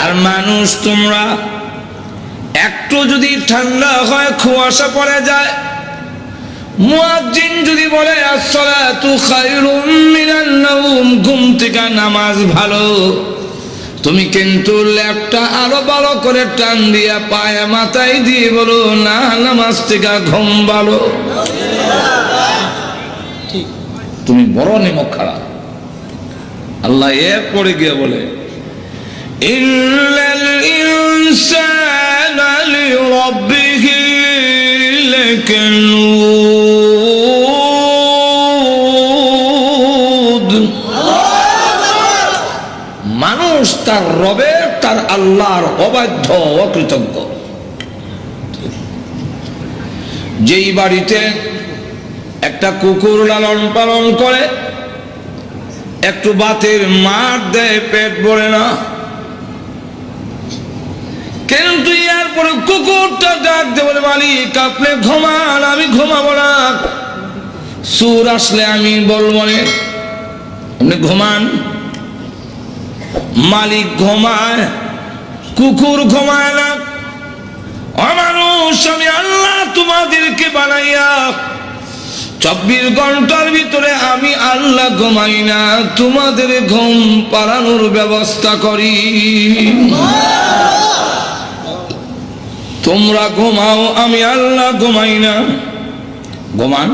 আর মানুষ তোমরা একটু যদি ঠান্ডা হয় কুয়াশা পড়ে যায়, মুয়াজ্জিন যদি বলে আসসালাতু খায়রুম মিনান নাওম, ঘুম থেকে নামাজ ভালো, তুমি কিন্তু ল্যাপটা আরো ভালো করে টান দিয়া পায়ে মাথায় দিয়ে বলো না নামাজ থেকে ঘুম ভালো। তুমি বড় নিমক খারাপ। আল্লাহ এরপরে গিয়ে বলে ইন্নাল ইনসানা লিরাব্বিহি লাকানুদ, মানুষ তার রবের তার আল্লাহর অবাধ্য অকৃতজ্ঞ। যেই বাড়িতে একটা কুকুর লালন পালন করে, একটু বাতের মার দেয়, পেট ভরে না, কিন্তু এরপরে কুকুরটা ডাক দিয়ে বলে মালিক আপনি ঘুমান, আমি ঘুমাবো না, সুর আসলে আমি বলবো না, আপনি ঘুমান। মালিক ঘুমায়, কুকুর ঘুমায় না। অমানুষ, আমি আল্লাহ তোমাদেরকে বানাইয়া 24 ঘন্টার ভিতরে আমি আল্লাহ ঘুমাই না, তোমাদের ঘুম পাড়ানোর ব্যবস্থা করি। তোমরা ঘুমাও, আমি আল্লাহ ঘুমাই না। ঘুমান।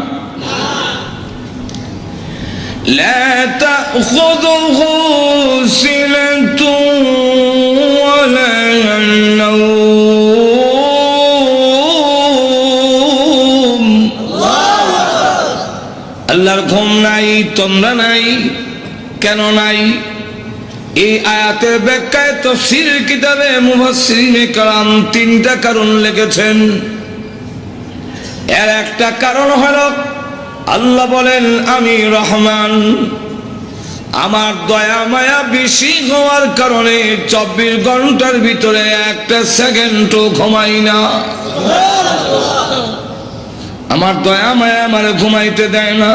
لا تأخذه سنة ولا نوم, আল্লাহর ঘুম নাই, তোমরা নাই। কেন নাই? এই আয়াতের ব্যাখ্যায় তাফসীর কিতাবে মুফাসসিরিনে কেরাম 3টা কারণ লিখেছেন। এর একটা কারণ হলো আল্লাহ বলেন আমি রহমান, আমার দয়া মায়া বেশি হওয়ার কারণে 24 ঘন্টার ভিতরে একটা সেকেন্ডও ঘুমাই না। আমার দয়া মায়া আমার ঘুমাইতে দেয় না।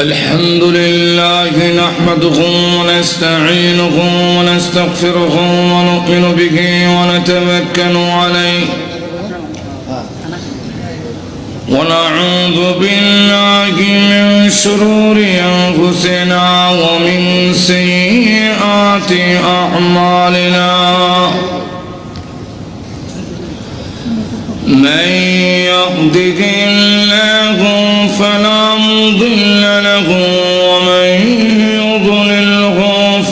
আলহামদুলিল্লাহ নাহমাদুহু ওয়া নাস্তাঈনুহু ওয়া নাস্তাগফিরুহু ওয়া নু'মিনু বিহি ওয়া নাতাওয়াক্কালু আলাইহি ونعوذ بالله من شرور أنفسنا ومن سيئات أعمالنا من يهده الله فلا مضل له ومن يضلله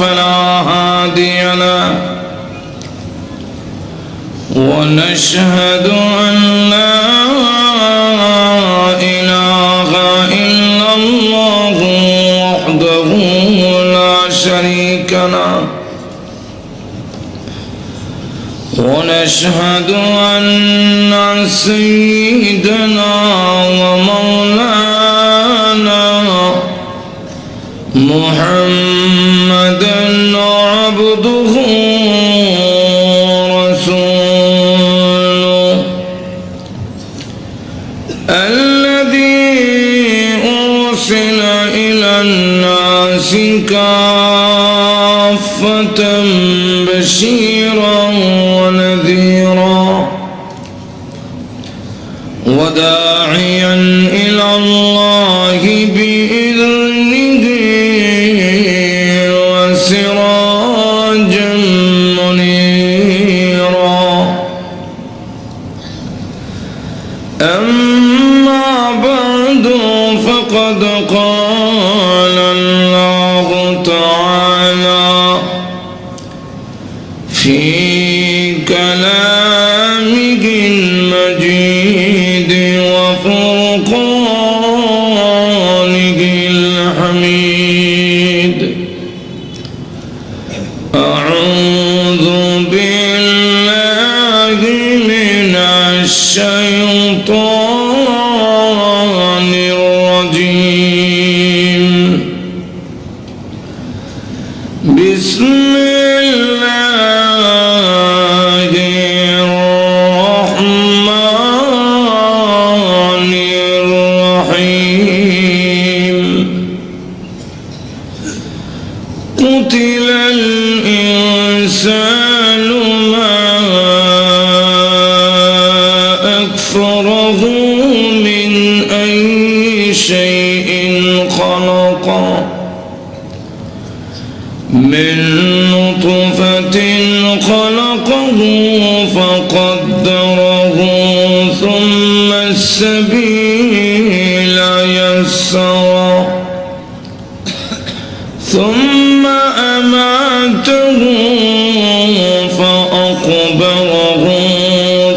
فلا هادي له ونشهد أن لا شريك له ونشهد أن سيدنا ومولانا محمدا عبده ورسوله الذي أرسل إلى الناس كافة بشيرا ونذيرا وداعيا إلى الله بإذنه وسراجا منيرا. أما بعد فقد قال الله تعالى في كلامه المجيد وفرقانه الحميد أعوذ بالله من الشيطان الرجيم بسم الله الإنسان ما أكفره من أي شيء خلقه من نطفة خلقه فقدره ثم السبيل يسره ثم أماته فأقبره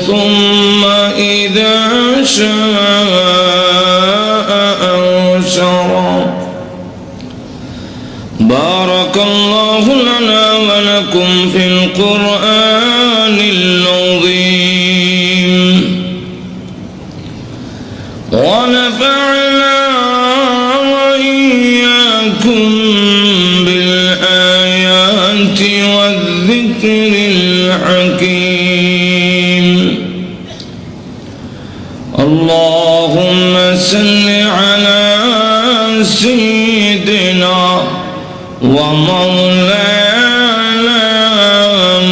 ثم إذا شاء أنشره. بارك الله لنا ولكم في القرآن العظيم ونفعنا وإياكم بالآيات والذكر الحكيم. اللهم صل على سيدنا ومولانا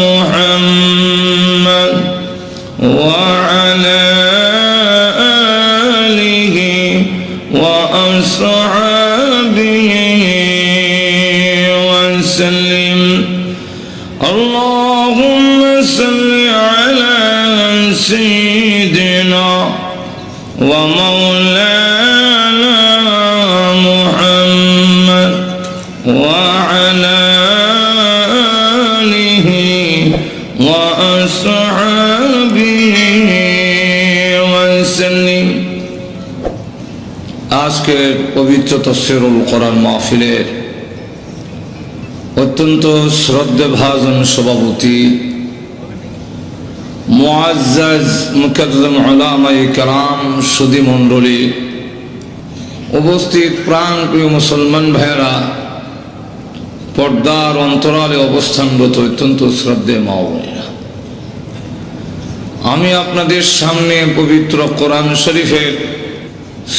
محمد وعلى آله وأصحابه وسلم. اللهم صل على سيدنا ومولانا محمد وعلى آله وأصحابه وسلم. আজকের পবিত্র তাফসীরুল কোরআন মাহফিলের অত্যন্ত শ্রদ্ধেভাজন সভাপতি মুআজ্জাজ মুকাররম উলামায়ে কেরাম, সুধী মণ্ডলী, উপস্থিত প্রাণপ্রিয় মুসলমান ভাইয়েরা, পর্দার অন্তরালে অবস্থানরত অত্যন্ত শ্রদ্ধেয় মা ও বোনেরা, আমি আপনাদের সামনে পবিত্র কোরআন শরীফের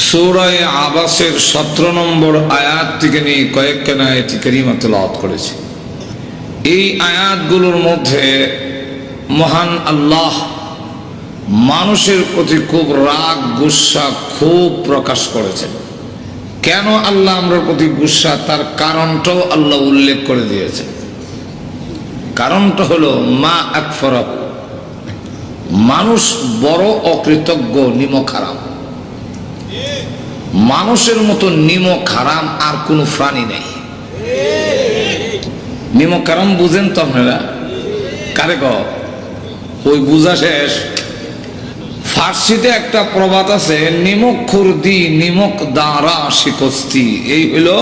সূরা আবাসের 17 নম্বর আয়াত থেকে নিয়ে কয়েকখানা আয়াত কারিমা তেলাওয়াত করেছি। এই আয়াতগুলোর মধ্যে মহান আল্লাহ মানুষের প্রতি খুব রাগ গুসা খুব প্রকাশ করেছেন। কেন আল্লাহ আমরার প্রতি গুসা, তার কারণটাও আল্লাহ উল্লেখ করে দিয়েছেন। কারণটা হলো মা আকফর, মানুষ বড় অকৃতজ্ঞ, নিমক হারাম। মানুষের মতো নিমক হারাম আর কোন প্রাণী নেই। নিমক হারাম বুঝেন তো আপনারা? কারে ক ওই বুঝা শেষ। ফার্সিতে একটা প্রবাদ আছে, নিমক খুরদি নিমক দাঁড়া শিকস্তি। এই হলো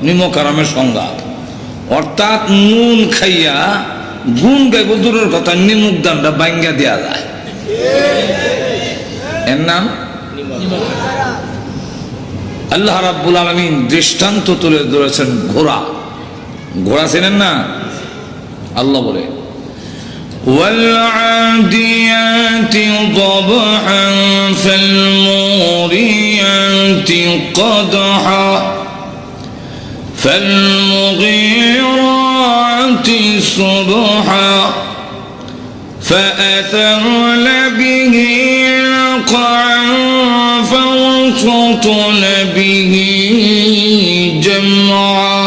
নিমক হারামের সংজ্ঞা। অর্থাৎ নুন খাইয়া গুণ গাইব দূরের কথা, নিমক দানটা বাঙ্গা দেওয়া যায়। এর নাম আল্লাহ রাব্বুল আলামিন দৃষ্টান্ত তুলে ধরেছেন ঘোড়া। ঘোড়া চেনেন না? আল্লাহ বলে والعاديات ضبحا فالموريات قدحا فالمغيرات صبحا فأثرن به نقعا فوسطن به جمعا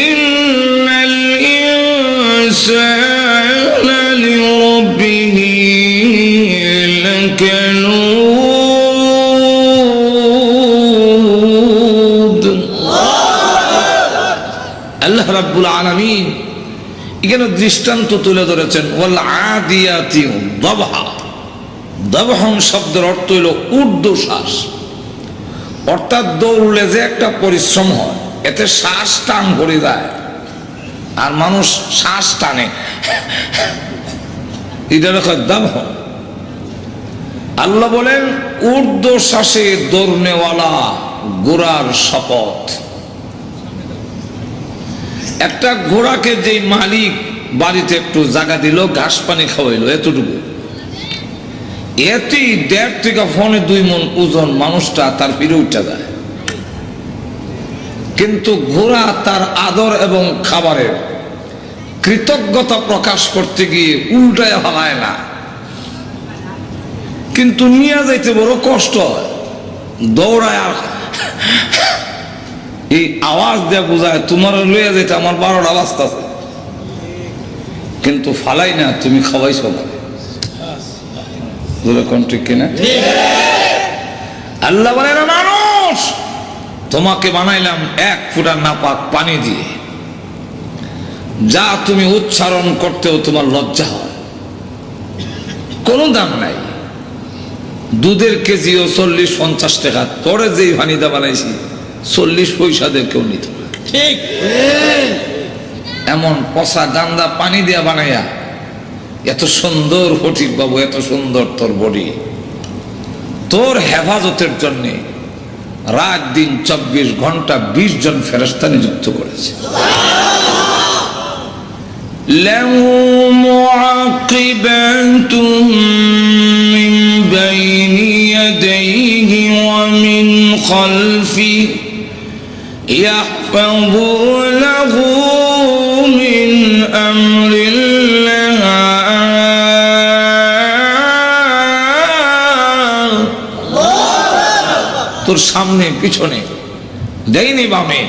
إن الإنسان لربه لكنود. আল্লাহ রাব্বুল আলামিন এখানে দৃষ্টান্ত তুলে ধরেছেন ওয়াল আদিয়াতি দবহা। দবহন শব্দের অর্থ হইল ঊর্ধ্বশ্বাস, অর্থাৎ দৌড়লে যে একটা পরিশ্রম হয়, এতে শ্বাস টান পড়ে যায় আর মানুষ শ্বাস টানে, এটা লেখা দবহ। আল্লাহ বলেন ঊর্ধ্বশ্বাসে দৌড়নেওয়ালা ঘোড়ার শপথ। একটা ঘোড়াকে যে মালিক বাড়িতে একটু জায়গা দিল, ঘাস পানি খাওয়াইলো, এতটুকু, এতেই 1.5 থেকে 2 মণ ওজন মানুষটা তার পিঠে উঠে যায়। কিন্তু ঘোড়া তার আদর এবং খাবারের কৃতজ্ঞতা প্রকাশ করতে গিয়ে উল্টায় হালায় না, কিন্তু নিয়ে যাইতে বড় কষ্ট হয়, দৌড়ায় আর এই আওয়াজ দিয়ে বোঝায় তোমার লইয়া যেতে আমার 12টা বাজতাছে, কিন্তু ফালাই না, তুমি খাওয়াইছো বলে। ঠিক কিনা? আল্লাহ বলে না মানুষ, তোমাকে বানাইলাম 1 ফোঁটা নাপাক পানি দিয়ে, যা তুমি উচ্চারণ করতেও তোমার লজ্জা হয়, কোনো দাম নাই। দুধের কেজিও 40-50 টাকা, তোরে যেই ভানিদা বানাইছি 40 পয়সা দিয়ে কেউ নিত না। ঠিক এমন পচা গান্দা পানি দিয়া বানাইয়া এত সুন্দর ফটিক বাবু, এত সুন্দর তোর বডি, তোর হেফাজতের জন্য রাত দিন 24 ঘন্টা 20 জন ফেরেশতা নিযুক্ত করেছে। লাহু মুআকিবাতুম মিন বাইনি ইয়াদাইহি ওয়া মিন খালফিহি ইয়াহফাযুনাহু মিন আমরিল্লাহ। তোর সামনে পিছনে দেইনি বামে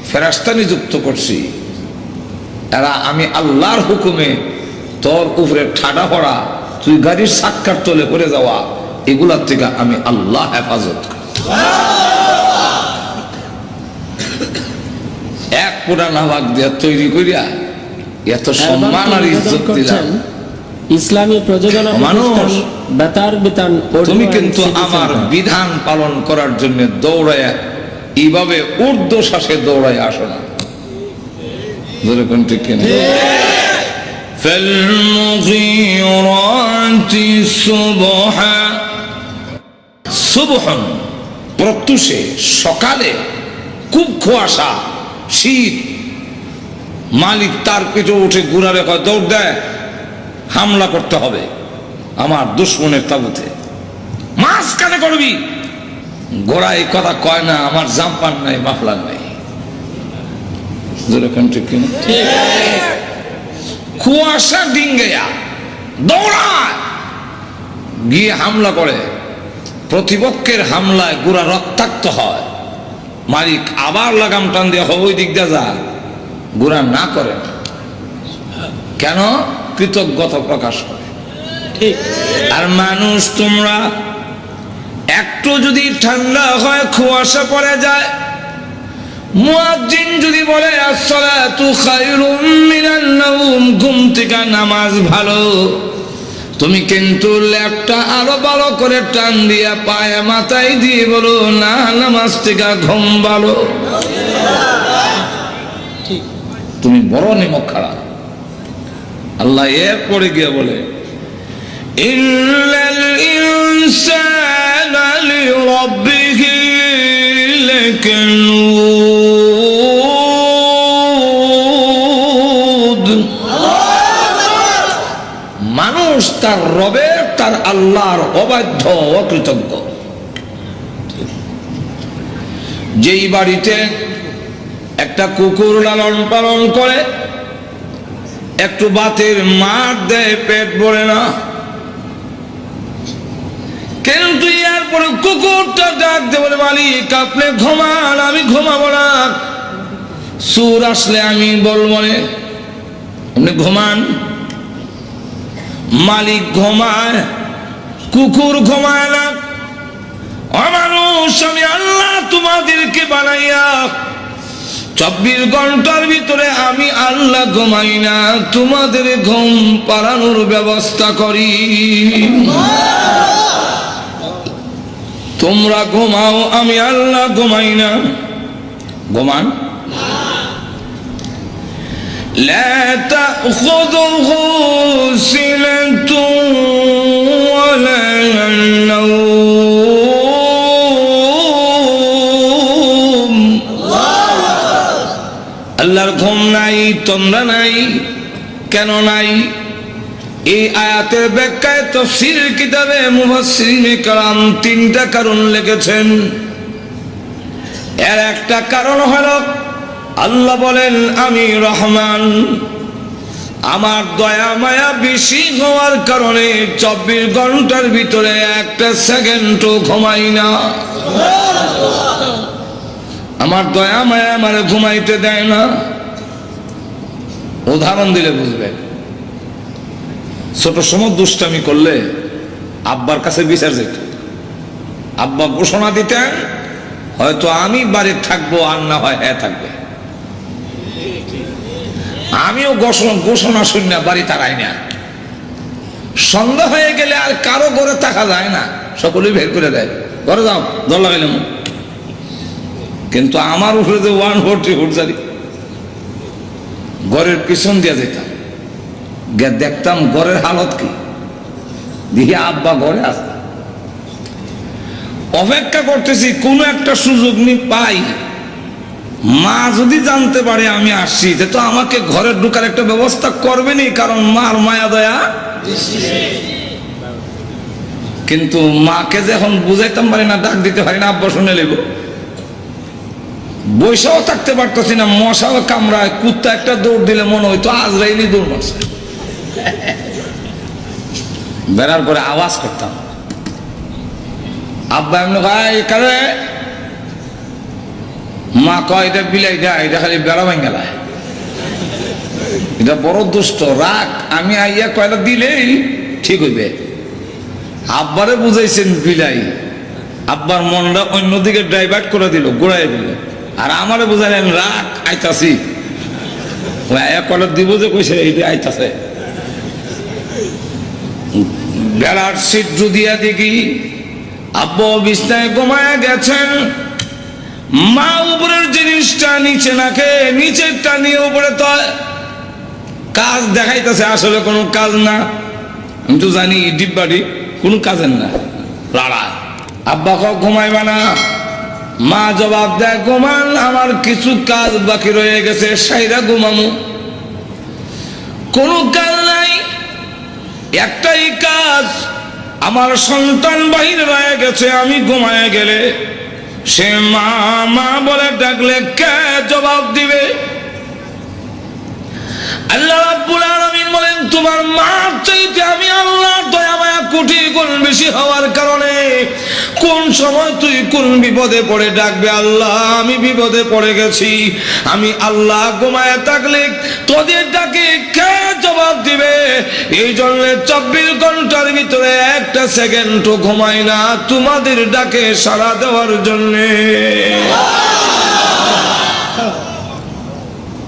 ফেরেশতা নিযুক্ত করছি, এরা আমি আল্লাহর হুকুমে তোর উপরে ঠাডা পড়া, তুই গাড়ির সাক্কার তলে পড়ে যাওয়া, এগুলার থেকে আমি আল্লাহ হেফাজত করি। 1 ফোঁটা নাপাক দিয়া তৈরি করিয়া এত সম্মান আর ইজ্জত দিলাম। ইসলামী প্রযোজনা মানুষ, বেতার বিতান, তুমি কিন্তু আমার বিধান পালন করার জন্য দৌড়ায় এইভাবে ঊর্ধ্বশ্বাসে দৌড়ায় আসো না। যেরকম ঠিক কিনা? ফালমুগীরাতি সুবহা, সুবহন প্রত্যুষে সকালে খুব কুয়াশা, শীত, মালিক তার পিঠে উঠে ঘুরারে কয় দৌড় দেয়, হামলা করতে হবে আমার দুশ্মনের তাবুতে। মাঝখানে করবি, ঘোড়া এই কথা কয় না, আমার জাম্পার নাই, মাফলার নাই। ঠিক কিনা? কুয়াশা ডিঙ্গেয়া দৌড়ায় গিয়ে হামলা করে, প্রতিপক্ষের হামলায় গোড়া রক্তাক্ত হয়, মালিক আবার লাগাম টান দিয়ে ওই দিক দিয়ে যা, গোড়া না করে। কেন? কৃতজ্ঞতা প্রকাশ করে। ঠিক। আর মানুষ, তোমরা একটু যদি ঠান্ডা হয়, কুয়াশা পড়ে যায়, মুয়াজ্জিন যদি বলে আসসালাতু খায়রুম মিনান নাওম, ঘুম থেকে নামাজ ভালো, তুমি কিন্তু ল্যাপটা আরো ভালো করে টান দিয়া পায়ে মাথায় দিয়ে বলো না, নামাজ থেকে ঘুম ভালো। তুমি বড় নিমক খারাপ। আল্লাহ এরপরে গিয়ে বলে ইন্নাল ইনসানা লিরাব্বিহি লাকানুদ। মানুষ তার রবের, তার আল্লাহর অবাধ্য, অকৃতজ্ঞ। যেই বাড়িতে একটা কুকুর লালন পালন করে, একটু বাতের মার দেয়, পেট ভরে না, কিন্তু এরপরে কুকুরটা ডাক দিয়ে বলে মালিক আপনি ঘুমান, আমি ঘুমাবো না, সুর আসলে আমি বলবো না, আপনি ঘুমান। মালিক ঘুমায়, কুকুর ঘুমায় না। অমানুষ, আমি আল্লাহ তোমাদেরকে বানাইয়া 24 ঘন্টার ভিতরে আমি আল্লাহ ঘুমাই না, তোমাদের ঘুম পাড়ানোর ব্যবস্থা করি। তোমরা ঘুমাও, আমি আল্লাহ ঘুমাই না। ঘুমান। লা তাখুযুহু সিনাতুন ওয়ালা নাওম। আল্লাহর ঘুম নাই, তন্দ্রা নাই। কেন নাই? এই আয়াতের ব্যাখ্যায় তাফসীরের কিতাবে মুফাসসিরিনে কেরাম 3টা কারণ লিখেছেন। এর একটা কারণ হলো আল্লাহ বলেন আমি রহমান, আমার দয়া মায়া বেশি হওয়ার কারণে 24 ঘন্টার ভিতরে একটা সেকেন্ডও ঘুমাই না। আমার দয়া মায়া আমার ঘুমাইতে দেয় না। উদাহরণ দিলে বুঝবেন, ছোট সময় দুষ্টামি করলে আব্বার কাছে বিচার যেত। আব্বা ঘোষণা দিতেন, হয়তো আমি বাড়ির থাকবো আর না হয় হ্যাঁ থাকবে। আমিও ঘোষণা শুনি বাড়ি তারাই না। সন্ধ্যা হয়ে গেলে আর কারো ঘরে থাকা যায় না, সকলেই বের করে দেয়, ঘরে যাও দল লাগাইলাম। কিন্তু আমার উপরে যে 140 ফুট জারি, ঘরের পিছন দিয়ে যেতাম, গিয়ে দেখতাম ঘরের হালত কি, দিয়ে আব্বা ঘরে আসে। অপেক্ষা করতেছি কোন একটা সুযোগ নি পাই, মা যদি জানতে পারে আমি আসছি তো আমাকে ঘরে ঢোকার একটা ব্যবস্থা করবেনি, কারণ মার মায়া দয়া। কিন্তু মাকে যখন বুঝাইতাম পারি না, ডাক দিতে পারি না, আব্বা শুনে নেব, বৈশাও থাকতে পারতেছি না, মশাও কামড়ায়, কুত্তা একটা দৌড় দিলে মনে হইতো আজরাইলই দৌড় মারছে। বেড়ার পরে আওয়াজ করতাম, আব্বা এমনি ভাই কারে, মা কয় এটা বিলাই দেয়, এটা খালি বেড়া ভাঙ্গালায়, এটা বড় দুষ্ট, রাগ, আমি আইয়া কয়টা দিলেই ঠিক হইবে। আব্বারে বুঝাইছেন বিলাই, আব্বার মনটা অন্যদিকে ডাইভার্ট করে দিল, ঘুরাই দিল, আর আমারে বুঝাইলেন রাগ, আইতাছি, এক কয়টা দিব যে কইছে এইটা আইতাছে। বেড়ার ছিদ্র দিয়া দেখি আব্বা বিছনায় ঘুমায় গেছেন, মা উপরের জিনিসটা নিচে নাকে, নিচেরটা নিয়ে উপরে তো কাজ দেখাইতেছে, আসলে কোনো কাজ না। আমি তো জানি ডিব্বাটি কোনো কাজের না, লড়া। আব্বা ক ঘুমাইবা না, মা জবাব দেয় ঘুমান, আমার কিছু কাজ বাকি রয়ে গেছে, সাইরা ঘুমামু। কোনো কাজ নাই, একটাই কাজ, আমার সন্তান বাহিরে রয়ে গেছে, আমি ঘুমায় গেলে সে মা মা বলে ডাকলে কে জবাব দিবে? আল্লাহ রাব্বুল আলামিন বলেন, তোমার মা চাইতে আমি আল্লাহর দয়া মায়া কোটি গুণ বেশি হওয়ার কারণে কোন সময় তুই কোন বিপদে পড়ে ডাকবে, আল্লাহ আমি বিপদে পড়ে গেছি, আমি আল্লাহ ঘুমায় থাকলে তোদের ডাকে কে জবাব দিবে? এই জন্য 24 ঘন্টার ভিতরে একটা সেকেন্ডও ঘুমাই না তোমাদের ডাকে সাড়া দেওয়ার জন্য।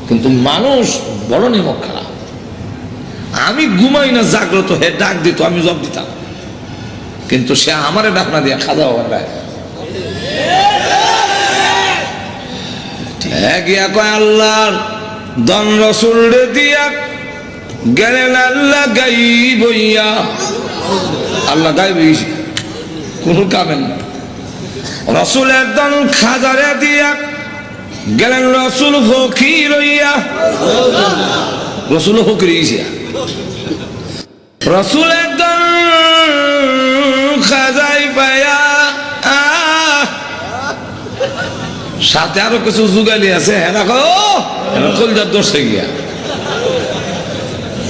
কিন্তু মানুষ বড় নিমক খারাপ, আমি ঘুমাই না জাগ্রত হে ডাক দিত, আমি জব দিতাম, কিন্তু সে আমারে ডাক না দিয়া খাওয়া হওয়ার ডাক। গিয়া কয় আল্লাহর দন রসুল রে দিয়া গেলেন আল্লাহ গাইব হইয়া, আল্লাহ গাইব কোন কামেন না। রসুলের দন খাজারে দিয়া গেলেন রসুল ফকির হইয়া, রসুল ফকির হইয়া, রসুলের দন খাজাই পায়া, সাথে আরো কিছু যুগালি আছে, হেরা কলজার দোষে গিয়া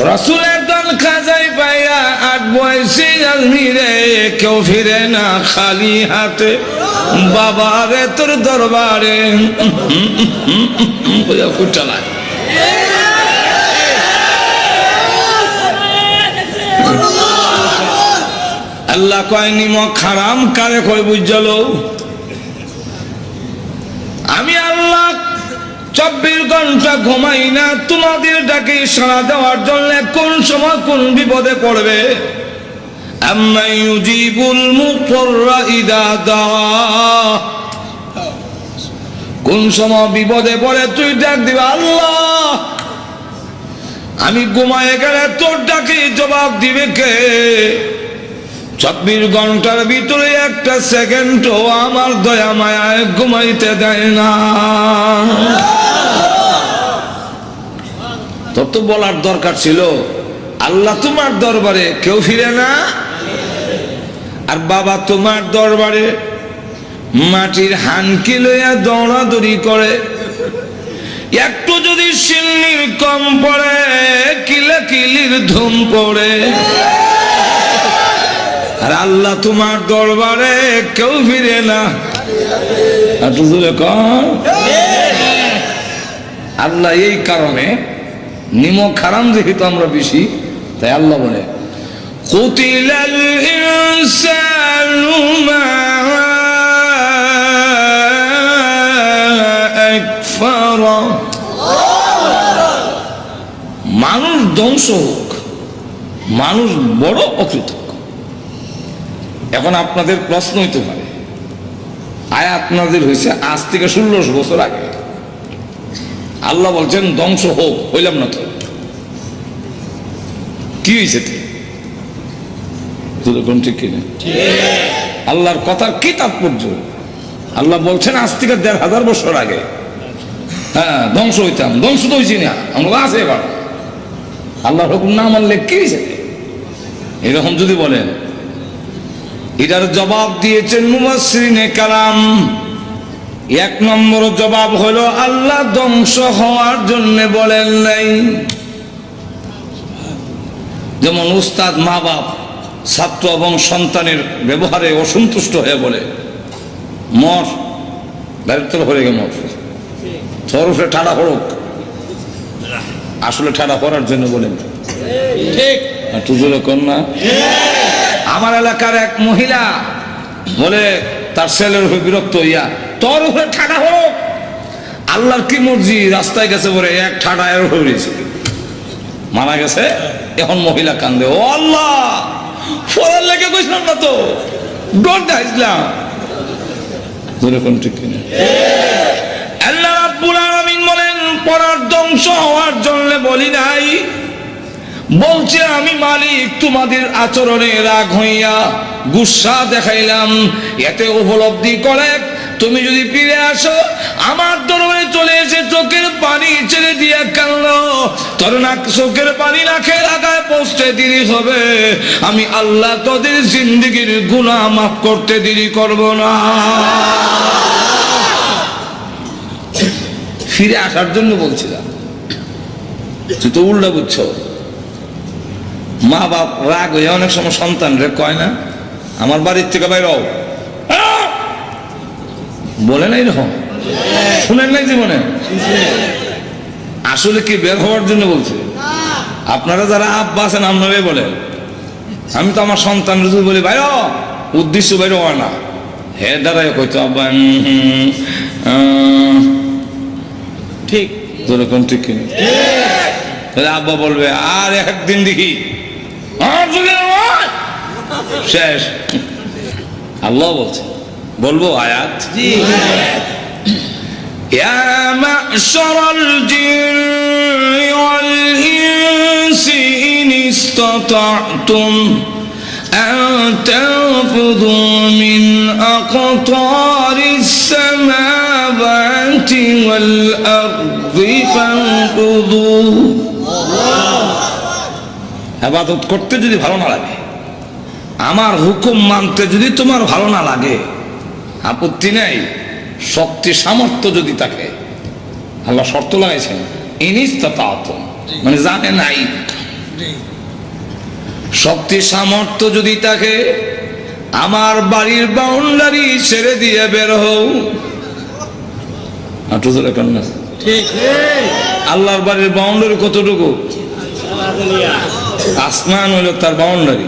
রসুলের দল খাজাই পাইয়া 8 বয়সী আজমিরে, কেউ ফিরে না খালি হাতে, বাবারে তোর দরবারে চালায়। আল্লাহ কয় নিমক হারাম কারে কয় বুঝল? আমি আল্লাহ 24 ঘন্টা ঘুমাই না তোমাদের ডাকে সাড়া দেওয়ার জন্য, কোন সময় কোন বিপদে পড়বে। আম্মা ইউজিবুল মুত্তাররা ইযা দাআ, কোন সময় বিপদে পড়ে তুই ডাক দিবা আল্লাহ, আমি ঘুমায়ে গেলে তোর ডাকে জবাব দিবে কে? 24 ঘন্টার ভিতরে একটা সেকেন্ডও আমার দয়া মায়ায় ঘুমাইতে দেয় না। তোর তো বলার দরকার ছিল, আল্লাহ তোমার দরবারে কেউ ফিরে না, আর বাবা তোমার দরবারে মাটির হানকি লইয়া দৌড়াদৌড়ি করে, একটু যদি সিন্নির কম পড়ে কিলে ধুম পড়ে। আর আল্লাহ তোমার দরবারে কেউ ফিরে না। একটু জোরে কর। আল্লাহ এই কারণে নিমক হারাম যেহেতু আমরা বেশি, তাই আল্লাহ বলে কুতিলাল ইনসানু মা আকফারা। মানুষ ধ্বংস হোক, মানুষ বড় অকৃতজ্ঞ। এখন আপনাদের প্রশ্ন হইতে পারে, আয়াত নাযিল হয়েছে আজ থেকে 1600 বছর আগে, আল্লাহ বলছেন ধ্বংস হোক, হইলাম না তো কি হয়েছে? ঠিক কিনা? আল্লাহর কথার কি তাৎপর্য? আল্লাহ বলছেন আজ থেকে 1500 বছর আগে হ্যাঁ ধ্বংস হইতাম, ধ্বংস তো হয়েছি না, আমরা আছে এবার। আল্লাহর হুকুম না মানলে কি হয়েছে? এরকম যদি বলেন, এটার জবাব দিয়েছেন মুফাসসিরিনে কালাম। এক নম্বর জবাব হলো আল্লাহ ধ্বংস হওয়ার জন্য বলেন নাই। যেমন উস্তাদ মা বাপ ছাত্র এবং সন্তানের ব্যবহারে অসন্তুষ্ট হয়ে বলে মর, গাড়ির তলা হয়ে গে মর, তোর উপরে ঠাড়া হড়ক। আসলে ঠাড়া করার জন্য বলেন ঠিক তুজুরে কন্যা। আমার এলাকার এক মহিলা বলে তার ছেলের উপরে বিরক্ত হইয়া তোর উপরে ঠাড়া হোক। আল্লাহর কি মর্জি, রাস্তায় গেছে বলে এক ঠাড়া এর উপরে মারা গেছে। এখন মহিলা কান্দে, ও আল্লাহ ফোরার লেগে কইছিলাম না তো, ডর দেখাইছিলাম। ঠিক কিনা? আল্লাহ রাব্বুল আলামিন বলেন পরার ধ্বংস হওয়ার জন্য বলি নাই, বলছে আমি মালিক তোমাদের আচরণে রাগ হইয়া গুসা দেখাইলাম। এতে উপলব্ধি করে তুমি যদি ফিরে আসো আমার দরবারে চলে এসে চোখের পানি ছেড়ে দিয়া কাঁদলো, তোর না চোখের পানি নাকে লাগায় পৌঁছতে দেরি হবে, আমি আল্লাহ তোদের জিন্দেগির গুনাহ মাফ করতে দেরি করব না। ফিরে আসার জন্য বলছিলাম, তুই তো উল্টা বুঝছো। মা বাপ রাগ হয়ে অনেক সময় সন্তান রে কয় না আমার বাড়ির থেকে বাইর হও, বলে নাই এরকম? শুনেন নাই জীবনে? আসলে কি বের হওয়ার জন্য বলছে? আপনারা যারা আব্বা আছেন আপনারাই বলেন। আমি তো আমার সন্তান যদি বলি বাইর উদ্দেশ্য বাইর হয় না, হে দাঁড়ায় কইতো আব্বা ঠিক যেরকম ঠিক কিনা? আব্বা বলবে আর একদিন দেখি শেষ। আল্লাহ বলছে, বলবো আয়াত, ইয়া মা'শারাল জিন্নি ওয়াল ইনসি ইন ইসতাতা'তুম আন তানফুযু মিন আকতারিস সামাওয়াতি ওয়াল আরদি ফানফুযু। ইবাদত করতে যদি ভালো না লাগে, আমার হুকুম মানতে যদি তোমার ভালো না লাগে, আপত্তি নেই, শক্তি সামর্থ্য যদি থাকে, আল্লাহ শর্ত লাগাইছেন ইনিস্তাতাতুম, মানে জানে নাই, শক্তি সামর্থ্য যদি থাকে আমার বাড়ির বাউন্ডারি ছেড়ে দিয়ে বের হও। আল্লাহর বাড়ির বাউন্ডারি কতটুকু? আসমান হইল তার বাউন্ডারি।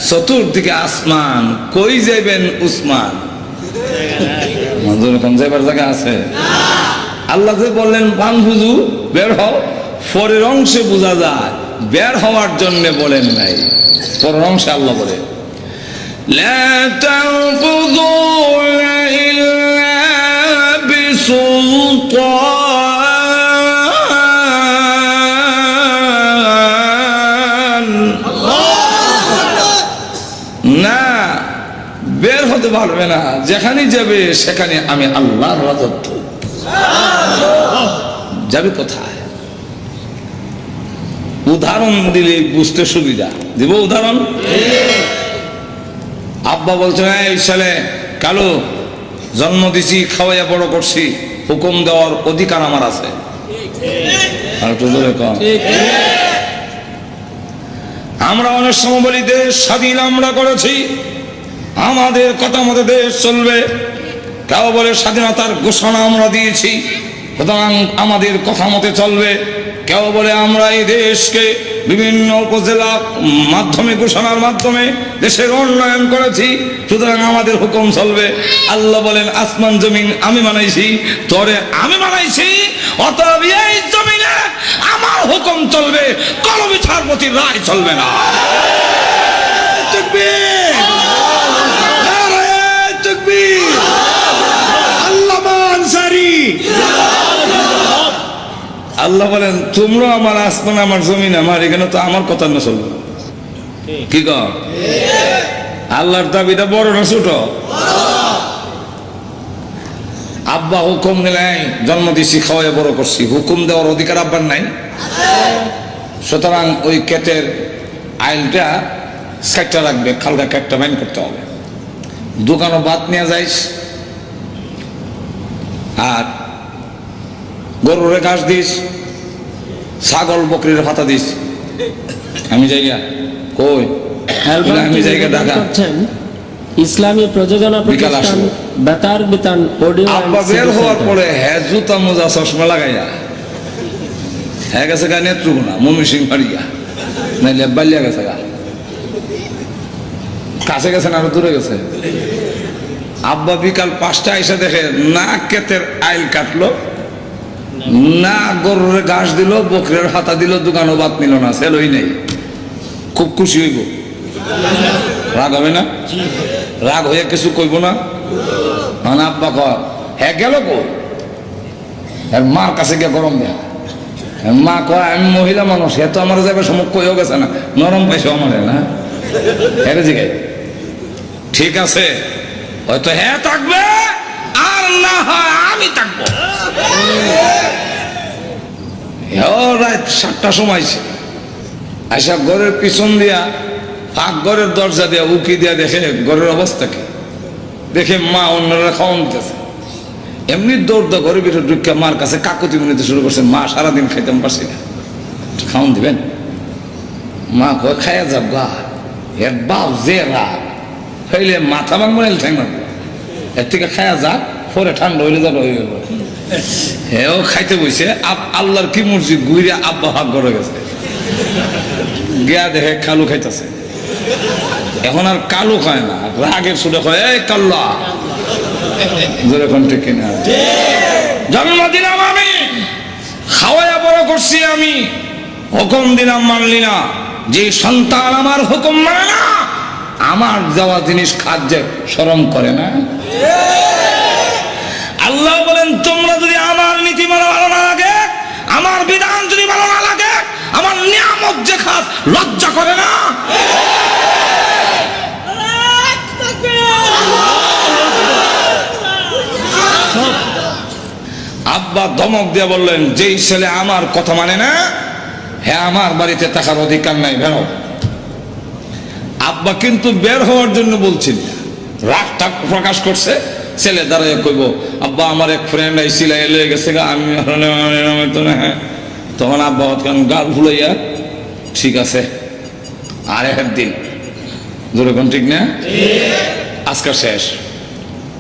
চতুর্দিকে আসমান, কই যাইবেন উসমান? যাইবার জায়গা আছে? আল্লাহ যে বললেন ফানফুযু বের হও, পরের অংশে বোঝা যায় বের হওয়ার জন্য বলেন নাই, পরের অংশে আল্লাহ বলে লা তানফুযুনা ইল্লা বিসুলতান। না, বের হতে পারবে না, যেখানে যাবে সেখানে আমি আল্লাহর রাজত্ব। যাবে কোথায়? উদাহরণ দিলে বুঝতে সুবিধা। দিব উদাহরণ? আব্বা বলছেন এই ছেলে কালো, জন্ম দিছি, খাওয়াইয়া বড় করছি, হুকুম দেওয়ার অধিকার আমার আছে। আর তো জোরে কম। আমরা অনেক সময় বলি দেশ স্বাধীন আমরা করেছি, আমাদের কথা মতো দেশ চলবে। কেউ বলে স্বাধীনতার ঘোষণা আমরা দিয়েছি, সুতরাং আমাদের কথা মতে চলবে। কেউ বলে আমরা এই দেশকে বিভিন্ন উপজেলা মাধ্যমে ঘোষণার মাধ্যমে দেশের উন্নয়ন করেছি, সুতরাং আমাদের হুকুম চলবে। আল্লাহ বলেন আসমান জমিন আমি বানাইছি, তরে আমি বানাইছি, অতএব এই জমিনে আমার হুকুম চলবে, কলমি ছাড়পতির রায় চলবে না। তাকবীর, নারায়ে তাকবীর, আল্লামা আনসারী। আল্লাহ বলেন তোমরা আমার আসমান আমার জমিন আমার, এখানে তো আমার কথা না চলবে। কি কর আল্লাহর দাবিটা বড় না ছোট? আব্বা হুকুম দিলাই জন্ম দিছি, খাওয়াই বড় করছি, হুকুম দেওয়ার অধিকার আব্বার নাই। সুতরাং ওই ক্ষেতের আইলটা সাইটটা রাখবে, খালটা একটা মাইন করতে হবে। দোকানও বাদ নিয়ে যাইস, আর গরুরে ঘাস দিস, ছাগল বকরির পাতা দিস। আমি জায়গা কই আমি জায়গা ঢাকা। ইসলামী প্রযোজনা বিকাল প্রতিষ্ঠান আসলো। বেতার বিতান অডিও আব্বা বের হওয়ার পরে হ্যাঁ জুতা মোজা চশমা লাগাইয়া হ্যাঁ গেছে গা নেত্রকোনা মমি সিং ফাড়িয়া, নাইলে বালিয়া গেছে গা, কাছে গেছে না আরো দূরে গেছে। আব্বা বিকাল 5টা এসে দেখে না ক্ষেতের আইল কাটলো, না গরুর ঘাস দিল, বকরের হাতা দিল, দোকানও বাদ নিল না, সেলই নেই। খুব খুশি হইব, রাগ হবে না? রাগ হয়ে কিছু কইব না? মানে আব্বা কয় হ্যাঁ গেল কো, মার কাছে গিয়ে গরম দেয়া। মা কয় আমি মহিলা মানুষ, হে তো আমার যাবে সমুখ কইও গেছে না, নরম পাইছো আমার না, হ্যাঁ জিগাই ঠিক আছে হয়তো হ্যাঁ থাকবে, আর না হয় আমি থাকবো। রাত 7টার সময় আইসা ঘরের পিছন দিয়া ফাঁক ঘরের দরজা দিয়া উকি দিয়া দেখে ঘরের অবস্থা কি, দেখে মা অন্যরা খাওয়ান দিতেছে। এমনি দৌড় দা ঘরের ভিতরে ঢুকে মার কাছে কাকুতি মিনিতে শুরু করছে, মা সারাদিন খাইতাম পারছি না, খাওয়ান দিবেন? মা কয় খাইয়া যাব গা, এর বাপ যে রাত হইলে মাথা ভাঙবো না ঠাই মারবো, এর থেকে খাইয়া যাক, পরে ঠান্ডা হইলে যাবে হয়ে গেল। হ্যাঁ খাইতে বইছে, আল্লাহর কি মর্জি ঘুরে আব্বা হাক করে গেছে, গিয়া দেখে কালু খাইতেছে। এখন আর কালু খায় না, রাগের সুরে কয় এই কাল্লা, যেরকম ঠিক কিনা? জন্ম দিলাম আমি, খাওয়াইয়া বড় করছি আমি, হুকুম দিলাম মানলি না। যে সন্তান আমার হুকুম মানে না, আমার দেওয়া জিনিস খাদ্যে শরম করে না। আল্লাহ বলেন তোমরা যদি আমার নীতি মানা ভালো না লাগে, আমার বিধান যদি ভালো না লাগে, আমার নিয়ামত যে খাস লজ্জা করে না? আব্বা ধমক দিয়ে বললেন যেই ছেলে আমার কথা মানে না, হ্যাঁ আমার বাড়িতে থাকার অধিকার নাই, বেরো। আব্বা কিন্তু বের হওয়ার জন্য বলছিল, রাগটা প্রকাশ করছে। ছেলে দাঁড়ায় কইব আব্বা আমার এক ফ্রেন্ড আইসিল এলে গেছে গা, আমি তো না। হ্যাঁ তখন আব্বা গাল ভুলাইয়া ঠিক আছে আর একদিন, যেরকম ঠিক না আজকাল শেষ।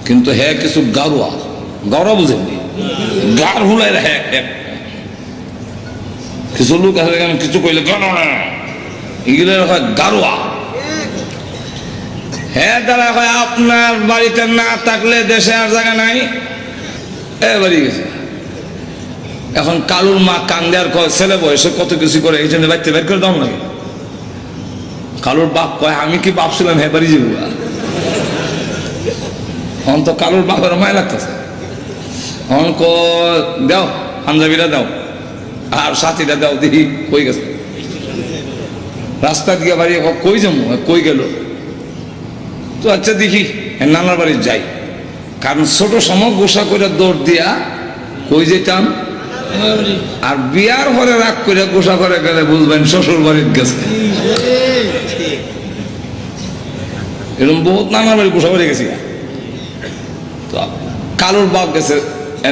কিন্তু হ্যাঁ কিছু গারুয়া গৌরব বুঝেননি, গার ভুলাই হ্যাঁ কিছু লোক আছে কিছু কইলে এগুলো হয় গারুয়া। হ্যাঁ তারা হয় আপনার বাড়িতে না থাকলে দেশে আর জায়গা নাই, এ বাড়ি গেছে। এখন কালুর মা কান্দে আর কয় ছেলে বয়সে কত কিছু করে, এই জন্য বাড়িতে বের করে দাম লাগে। কালুর বাপ কয় আমি কি বাপ ছিলাম, হ্যাঁ বাড়ি যাবো। এখন তো কালুর বাপের মায় লাগতেছে, এখন দাও পাঞ্জাবিরা দাও আর সাথীরা দাও, দেখি কই গেছে। রাস্তা দিয়ে বাড়ি কই যাবো, কই গেল তো আচ্ছা দেখি নানার বাড়ি যাই। কারণ ছোট সময় গোসা করে দৌড় দিয়া কই যেতাম, আর বিয়ার পরে রাগ করে গোসা করে গেলে বুঝবেন শ্বশুর বাড়ির গেছে। এরকম বহুত নানার বাড়ি গোসা বাড়ি গেছি। তো কালুর বাপ গেছে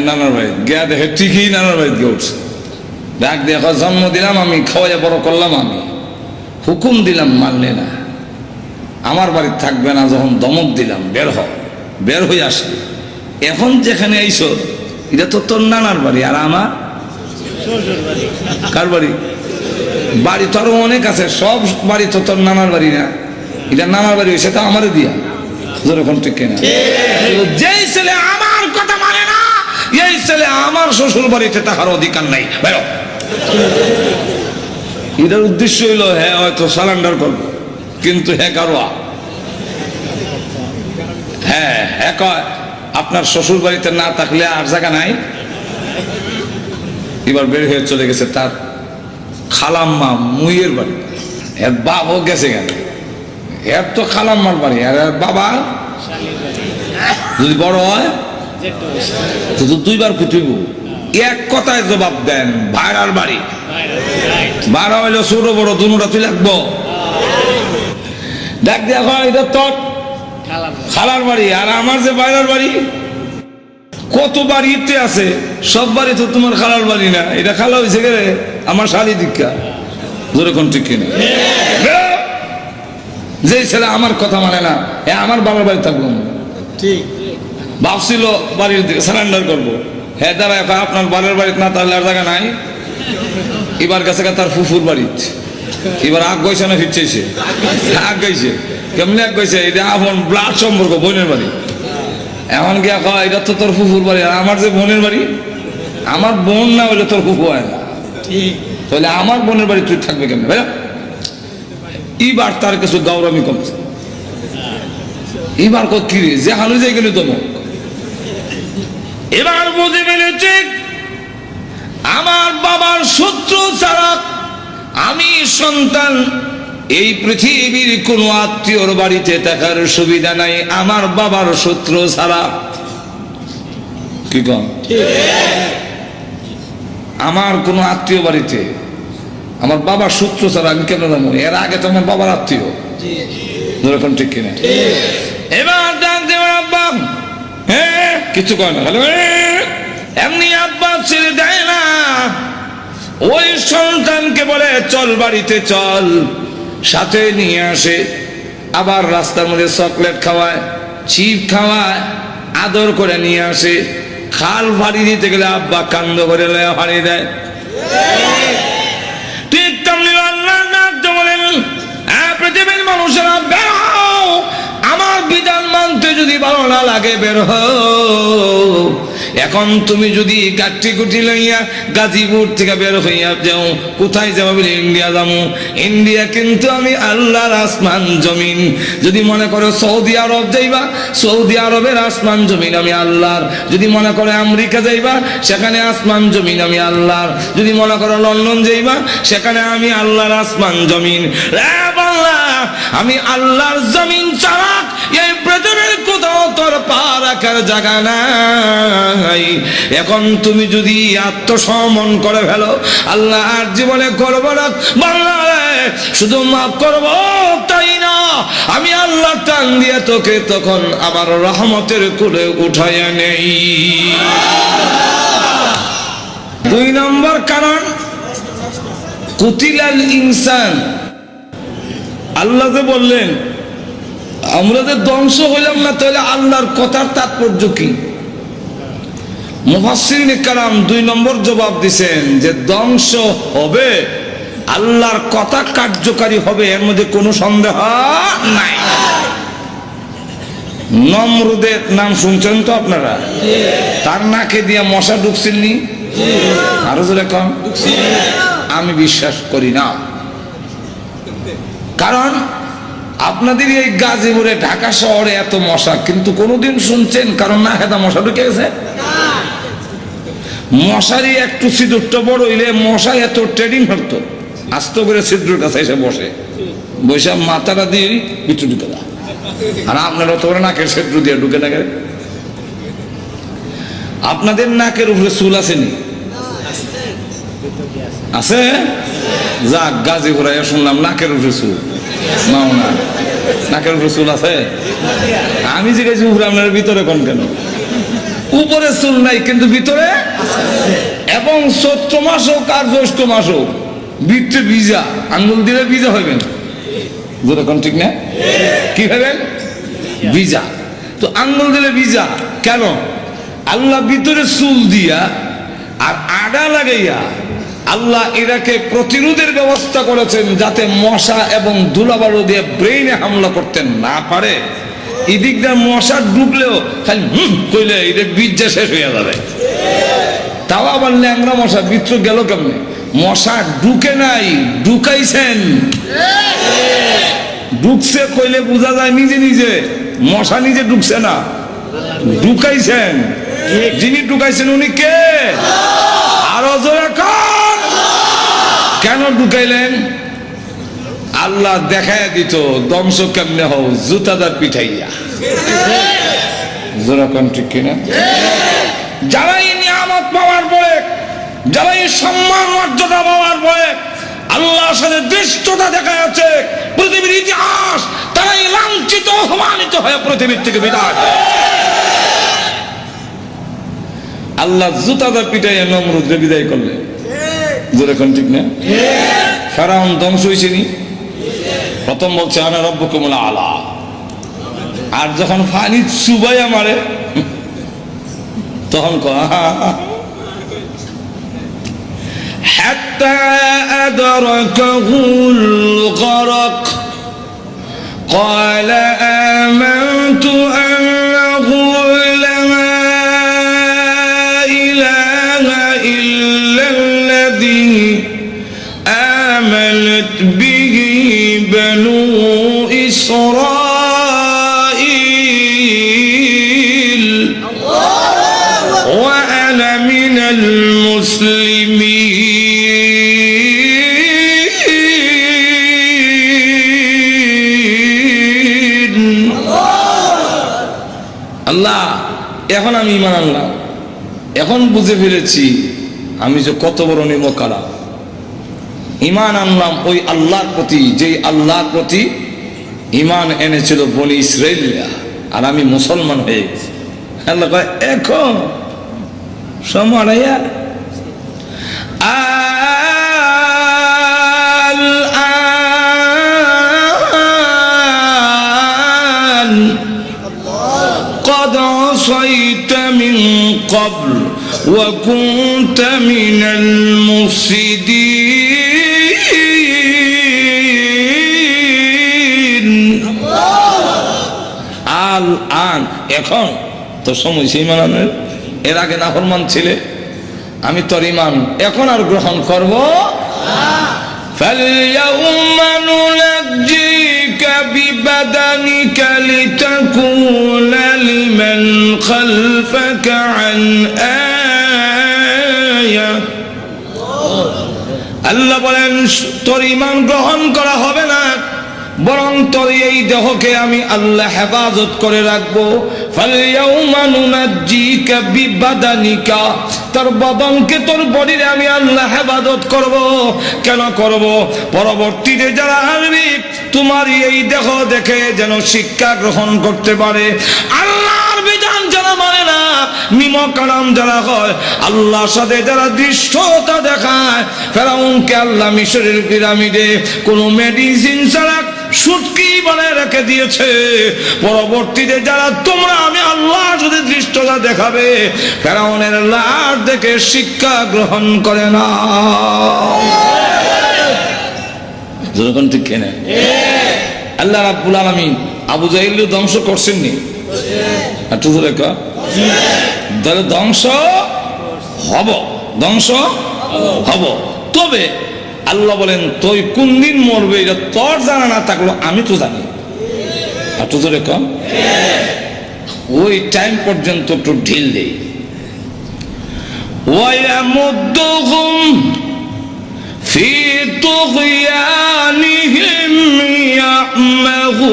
নানার বাড়ি, গিয়া দেখে ঠিকই নানার বাড়িতে গিয়ে উঠছে। ডাক দিয়ে কয়, জন্ম দিলাম আমি, খাওয়াইয়া বড় করলাম আমি, হুকুম দিলাম মানলে না, আমার বাড়িতে থাকবে না, যখন দমক দিলাম বের হয়ে আসি, এখন যেখানে আইসো এটা তো তোর নানার বাড়ি, আর আমার কার বাড়ি? বাড়ি তো আরো অনেক আছে, সব বাড়ি তো তোর নানার বাড়ি না, এটা নানার বাড়ি হয়েছে তা আমারে দিয়া, যেরকম ঠিক কিনা? যেই ছেলে আমার কথা মানে না, এই ছেলে আমার শ্বশুর বাড়িতে থাকার অধিকার নাই, বেরো। এটার উদ্দেশ্য হইলো হ্যাঁ হয়তো সারেন্ডার করবো, কিন্তু হ্যাঁ কারোয়া হ্যাঁ কয় আপনার শ্বশুর বাড়িতে না থাকলে আর জায়গা নাই। এবার বের হয়ে চলে গেছে তার খালাম্মা মুইয়ের বাড়ি, এর বাবাও গেছে কেন, এর তো খালাম্মার বাড়ি, আর এর বাবা যদি বড় হয় তো দুইবার কুতুইব। এক কথায় জবাব দেন, ভাইরার বাড়ি, ভাড়া হইলো ছোট বড় দুটা তুই লাগবো। ডাক দিয়া হয় এটা তোর খালার বাড়ি, আর আমার যে বাইরের বাড়ি, কত বাড়িতে আছে, সব বাড়ি তো তোমার খালার বাড়ি না, এটা খালা হয়েছে গে আমার শালি দীক্ষা, যেরকম ঠিক কিনা? যে ছেলে আমার কথা মানে না, আমার বাবার বাড়ি থাকবো, ঠিক ভাবছিল বাড়ির দিকে সারেন্ডার করবো, হ্যাঁ দাঁড়া আপনার বাড়ির বাড়িতে না তাহলে আর জায়গা নাই। এবার গেছে তার ফুফুর বাড়িতে, এবার আগ গইছে না ফিরছে, আগ গইছে, কেমনি আগ গইছে, এটা আপন ব্লাড সম্পর্ক, বোনের বাড়ি। এখন গিয়া কয় এটা তো তোর ফুফুর বাড়ি, আর আমার যে বোনের বাড়ি, আমার বোন না হইলে তোর ফুফু হয় না, তাহলে আমার বোনের বাড়ি তুই থাকবে কেমন ভাই? এবার তার কিছু গৌরবী কমছে, এবার কি রে যে হানু যাই গেলি তোমার, এবার বুঝে ফেলেছে আমার বাবার শত্রু ছাড়া আমি সন্তান, এই পৃথিবীর কোন আত্মীয়র বাড়িতে থাকার সুবিধা নাই আমার বাবার শত্রু ছাড়া। কি কম? আমার কোন আত্মীয় বাড়িতে আমার বাবার শত্রু ছাড়া আমি কেন যাবো? এর আগে তো আমার বাবার আত্মীয়, যেরকম ঠিক কিনা? এবার ডাক দেবেন আব্বা, হ্যাঁ কিছু কয় না, এমনি আব্বা ছেড়ে দেয় না, ওই সন্তানকে বলে চল বাড়িতে চল, সাথে নিয়ে আসে, আবার রাস্তার মধ্যে চকলেট খাওয়ায়, চিপ খাওয়ায়, আদর করে নিয়ে আসে। খাল ফাড়ি দিতে গেলে আব্বা কান্দ করে লয়া ফাড়ি দেয়। ঠিক তেমনি আল্লাহ বলেন, পৃথিবীর মানুষেরা বের হও, আমার বিধান মানতে যদি ভালো না লাগে বের হও। এখন তুমি যদি গাঠি গুটি লইয়া গাজীপুর থেকে বের হইয়া যাও, কোথায় যাবো বলে ইন্ডিয়া যাবো, ইন্ডিয়া কিন্তু আমি আল্লাহর আসমান জমিন। যদি মনে করো সৌদি আরব যাইবা, সৌদি আরবের আসমান জমিন আমি আল্লাহর। যদি মনে করো আমেরিকা যাইবা, সেখানে আসমান জমিন আমি আল্লাহর। যদি মনে করো লন্ডন যাইবা, সেখানে আমি আল্লাহর আসমান জমিন। আমি আল্লাহর জমিন ছাড়া এই পৃথিবীর কোথাও তোর পা রাখার জায়গা নাই। এখন তুমি যদি আত্মসমর্পণ করে ফেলো, আল্লাহ আর জীবনে করবো না বাংলায়, শুধু মাফ করবো তাই না, আমি আল্লাহ টান দিয়ে তোকে তখন আমার রহমতের কোলে উঠাইয়া নেই। 2 নম্বর কারণ, কুতিলাল ইনসান, আল্লাহ যে বললেন আমরা যে ধ্বংস হইলাম না, তাহলে আল্লাহর কথার তাৎপর্য কি? মুফাসসিরিন কেরাম 2 নম্বর জবাব দিছেন যে ধ্বংস হবে, আল্লাহর কথা কার্যকারী হবে, এর মধ্যে কোনো সন্দেহ নাই। নমরুদের নাম শুনছেন তো আপনারা? তার নাকে দিয়া মশা ঢুকছিলনি? আরো জোরে কম। আমি বিশ্বাস করি না, কারণ আপনাদের এই গাজীপুরে ঢাকা শহরে এত মশা, কিন্তু কোনোদিন শুনছেন কারণ না হেদা মশা ঢুকে গেছে? মশারি একটু ছিদ্রটা বড় হইলে মশা এত ট্রেডিং হতো, আস্ত করে ছিদ্রের কাছে এসে বসে, বৈশা মাথাটা দিয়ে বিটু ঢুকে দেয়। আর আপনারা তো নাকের ছিদ্র দিয়ে ঢুকে থাকে। আপনাদের নাকের উপরে চুল আসেনি? আছে? যাক, গাজীপুরে শুনলাম নাকের উপরে চুল, মাওনা নাকের উপরে চুল আছে। আমি জিজ্ঞাসা উপরে, আপনার ভিতরে কোন কেন? উপরে চুল নাই কিন্তু ভিতরে এবং চৈত্র মাস হোক আর জ্যৈষ্ঠ মাস হোক বৃত্তে ভিজা, আঙ্গুল দিলে ভিজা হইবেন, যেরকম ঠিক না? কি হবেন? ভিজা। তো আঙ্গুল দিলে ভিজা কেন? আল্লাহ ভিতরে চুল দিয়া আর আডা লাগাইয়া আল্লাহ এটাকে প্রতিরোধের ব্যবস্থা করেছেন, যাতে মশা এবং ধুলাবালু দিয়ে ব্রেইনে হামলা করতে না পারে। এদিক দিয়ে মশা ঢুকলেও খালি কইলে এটা বীর্যা শেষ হয়ে যাবে। তাও আবার ল্যাংরা মশা ভিতর গেল কেমনে? মশা ঢুকে নাই, ঢুকাইছেন। ঢুকছে কইলে বোঝা যায় নিজে নিজে, মশা নিজে ঢুকছে না, ঢুকাইছেন। যিনি ঢুকাইছেন উনি কে? আরো জোরে কান। কেন ঢুকাইলেন? আল্লাহ দেখায় দিত ধ্বংস কেমনে হও, জুতাদার পিঠাইয়া। জোরে কান, ঠিক কিনা? যারা এই নিয়ামত পাওয়ার পরে, যারা এই সম্মান মর্যাদা পাওয়ার পরে আল্লাহর সাথে দৃষ্টতা দেখা যাচ্ছে পৃথিবীর ইতিহাস, তারাই লাঞ্ছিত অপমানিত হয়ে পৃথিবীর থেকে বিদায়। আল্লাহ জুতাদার পিটাইয়া নমরুদকে বিদায় করলেন। যেরকম ঠিক না? ফেরাউন ধ্বংস হয়েছে নি? প্রথম বলছে আনা রব্বুকুমুল আলা, আর যখন ফানি চুবাইয়া মারে তখন حتى أدركه الغرق قال آمنت أنه لا إله إلا الذي آمنت به بنو إسرائيل وأنا من المسلمين. আল্লাহ, এখন আমি ঈমান আনলাম, এখন বুঝে ফেলেছি আমি যে কত বড় নিমকারা। ঈমান আনলাম ওই আল্লাহর প্রতি, যেই আল্লাহর প্রতি ঈমান এনেছিল বনি ইসরাইলরা, আর আমি মুসলমান হয়ে গেছি। আল্লাহ কয় এখন সমরাইয়া قد عصيت من قبل وكنت من المفسدين الآن এখন তো সময় সেই মানানোর। এর আগে নাফরমান ছিলে, আমি তোর ঈমান এখন আর গ্রহণ করব। فَالْيَوْمَ نُنَجِّيكَ بِبَدَنِكَ لِتَكُونَ لِمَنْ خَلْفَكَ عَنْ آيَةٍ। আল্লাহ বলেন তোর ঈমান গ্রহণ করা হবে না, বরং তোর এই দেহকে আমি আল্লাহ হেফাজত করে রাখবো। ফালইয়াউমা নুনাজ্জিকা বিবাদানিকা, তোর বদনকে, তোর বডিরে আমি আল্লাহ হেফাজত করব। কেন করব? পরবর্তীতে যারা আসবে তোমার এই দেহ দেখে যেন শিক্ষা গ্রহণ করতে পারে। আল্লাহর বিধান যারা মানে না, নিমকারাম যারা হয়, আল্লাহর সাথে যারা দৃষ্টতা দেখায়, ফেরাউনকে আল্লাহ মিশরের পিরামিডে কোনো মেডিসিন ছাড়া সুটকি বানায় রেখে দিয়েছে। পরবর্তীতে যারা তোমরা আমি আল্লাহর সাথে দৃষ্টতা দেখাবে, ফেরাউনের লাশ দেখে শিক্ষা গ্রহণ করে না। যখন ঠিক কেনে আল্লাহ রাব্বুল আলামিন আবু জাহিল ধ্বংস করছেননি? একটু ধরে তাহলে ধ্বংস হব, ধ্বংস হব। তবে আল্লাহ বলেন তুই কোন দিন মরবে এটা তোর জানা না থাকলো আমি তো জানি। একটু ধরে ওই টাইম পর্যন্ত একটু ঢিল দেই। وَيَمُدُّهُمْ فِي طُغْيَانِهِمْ يَعْمَهُونَ।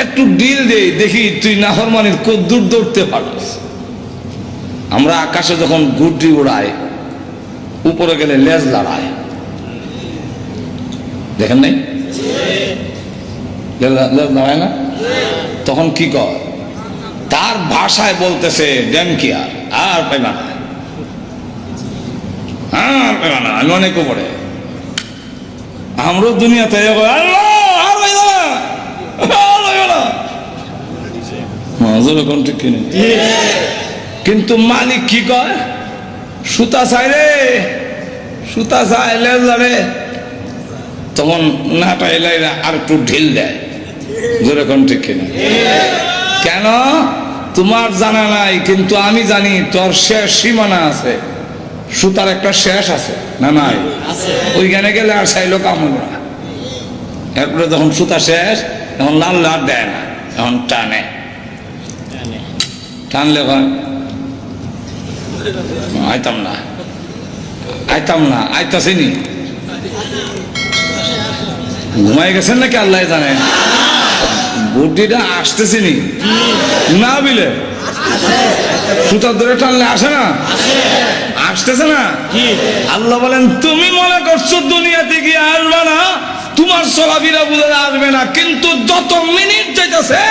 একটু ঢিল দেই, দেখি তুই নাফরমানির কদ্দুর দৌড়তে পারিস। আমরা আকাশে যখন গুড্ডি উড়াই, উপরে গেলে লেজ লড়ায়, দেখেন নাই? লেজ লড়ায় না? তখন কি কর? তার ভাষায় বলতেছে দেন কি আর পাইবা না, আর পাইবা না। আমি অনেক উপরে আমরো দুনিয়াতে আল্লাহ আর পাইবা না, আর পাইবা না। মাজুর এখন ঠিক কিনে, কিন্তু মালিক কি কয়? সুতা চাই রে, সুতা চাইলে যাবে, তখন না পাইলে আর একটু ঢিল দেয়। যেরকম ঠিক কিনা? কেন? তোমার জানা নাই, কিন্তু আমি জানি তোর শেষ সীমানা আছে, সুতার একটা শেষ আছে না নাই? ওইখানে গেলে আর চাইলো কাম হলো না। এরপরে যখন সুতা শেষ, তখন লাল লাল দেয় না, তখন টানে, টানলে আইতাম না, আইতাম না, আইতাছেনি। ঘুমাই গেছেন নাকি আল্লাহ জানে। বুদ্ধিটা আসতেছিনি না বিলে সুতার ধরে টানলে আসে না, আসতেছে না। আল্লাহ বলেন তুমি মনে করছো দুনিয়াতে গিয়ে আসবে না, তোমার চলাফেরা বুঝে আসবে না, কিন্তু যত মিনিট যাইতেছে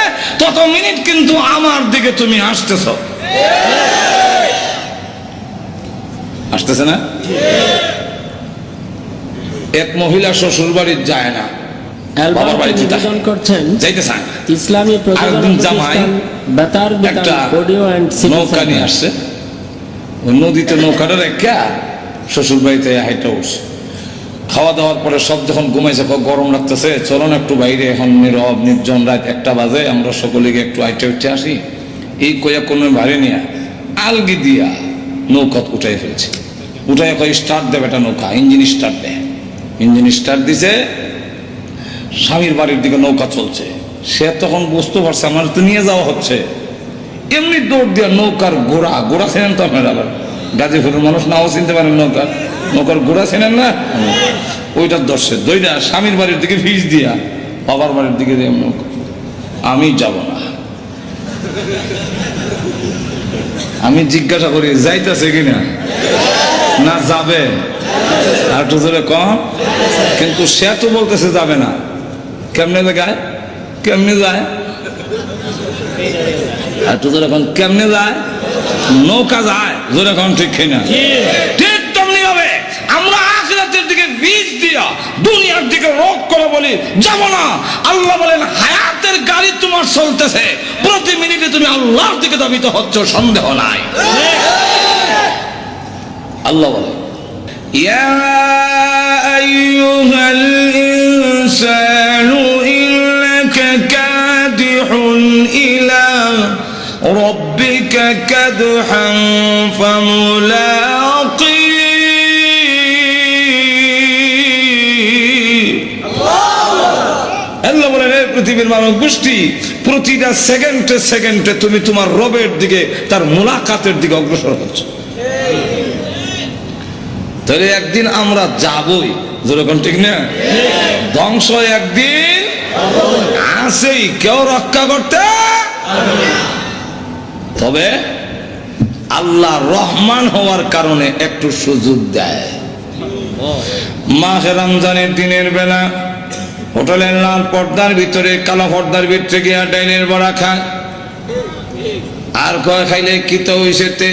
তত মিনিট কিন্তু আমার দিকে তুমি আসতেছ, আসতেছে না। এক মহিলা শ্বশুর বাড়ি যায় না, বাবার বাড়ি নিবেদন করছেন যাইতে চায় না। ইসলামী প্রযোজনা জামাই প্রতিষ্ঠান বেতার একটা অডিও এন্ড নৌকা নিয়ে আসছে, ওই নদীতে নৌকাটা রেখা শ্বশুর বাড়িতে হাইটা উঠছে। খাওয়া দাওয়ার পরে সব যখন ঘুমাইছে, গরম লাগতেছে, চলুন একটু বাইরে, এখন নীরব নির্জন, রাত 1টা বাজে, আমরা সকলে একটু আইটে উঠে আসি। এই কয়া কোনো ভারী নিয়ে আলগি দিয়া নৌকা উঠাই ফেলছে। উঠাই কয় স্টার্ট দেবে, একটা নৌকা ইঞ্জিন স্টার্ট দেয়। ইঞ্জিন স্টার্ট দিছে, স্বামীর বাড়ির দিকে নৌকা চলছে। সে তখন বুঝতে পারছে আমার তো নিয়ে যাওয়া হচ্ছে, এমনি দৌড় দিয়া নৌকার গোড়া চেনেন তো আপনারা, আবার গাজীপুরের মানুষ নাও চিনতে পারেন, নৌকার গোড়া চেনেন না, ওইটার দর্শে দইটা স্বামীর বাড়ির দিকে ভিজ দিয়া বাবার বাড়ির দিকে দিয়ে নৌকা। আমি যাব না, আমি জিজ্ঞাসা করি যাইতেছে কিনা, না যাবে, আর একটু জোরে কম। কিন্তু সে তো বলতেছে যাবে না। কেমনে যায়, কেমনে যায়, আর তো যখন কেমনে যায়, নৌকা যায়, যখন ঠিক কিনা? ঠিক তেমনি হবে আমরা আখিরাতের দিকে বীজ দিয়া দুনিয়ার দিকে রোগ করে বলি যাব না। আল্লাহ বলেন হায়াতের গাড়ি তোমার চলতেছে, প্রতি মিনিটে তুমি আল্লাহর দিকে ধাবিত হচ্ছ, সন্দেহ নাই। আল্লাহ বলে ইয়া আইয়ুহাল ইনসানু ইন্নাকা কাদিহুন ইলা রাব্বিকা কাদহান ফামুলাকি। আল্লাহ বলেন হে পৃথিবীর মানব গোষ্ঠী, প্রতিটা সেকেন্ডে সেকেন্ডে তুমি তোমার রবের দিকে, তার মুলাকাতের দিকে অগ্রসর হচ্ছ। তাহলে একদিন আমরা যাবই, যেরকম ঠিক না? ধ্বংস একদিন আসেই, কেউ রক্ষা করতে। তবে আল্লাহ রহমান হওয়ার কারণে একটু সুযোগ দেয়। মাহে রমজানের দিনের বেলা হোটেলের লাল পর্দার ভিতরে কালো পর্দার ভিতরে গিয়া ডাইনের বড়া খায়, আর কয় খাইলে কি তো হইছে।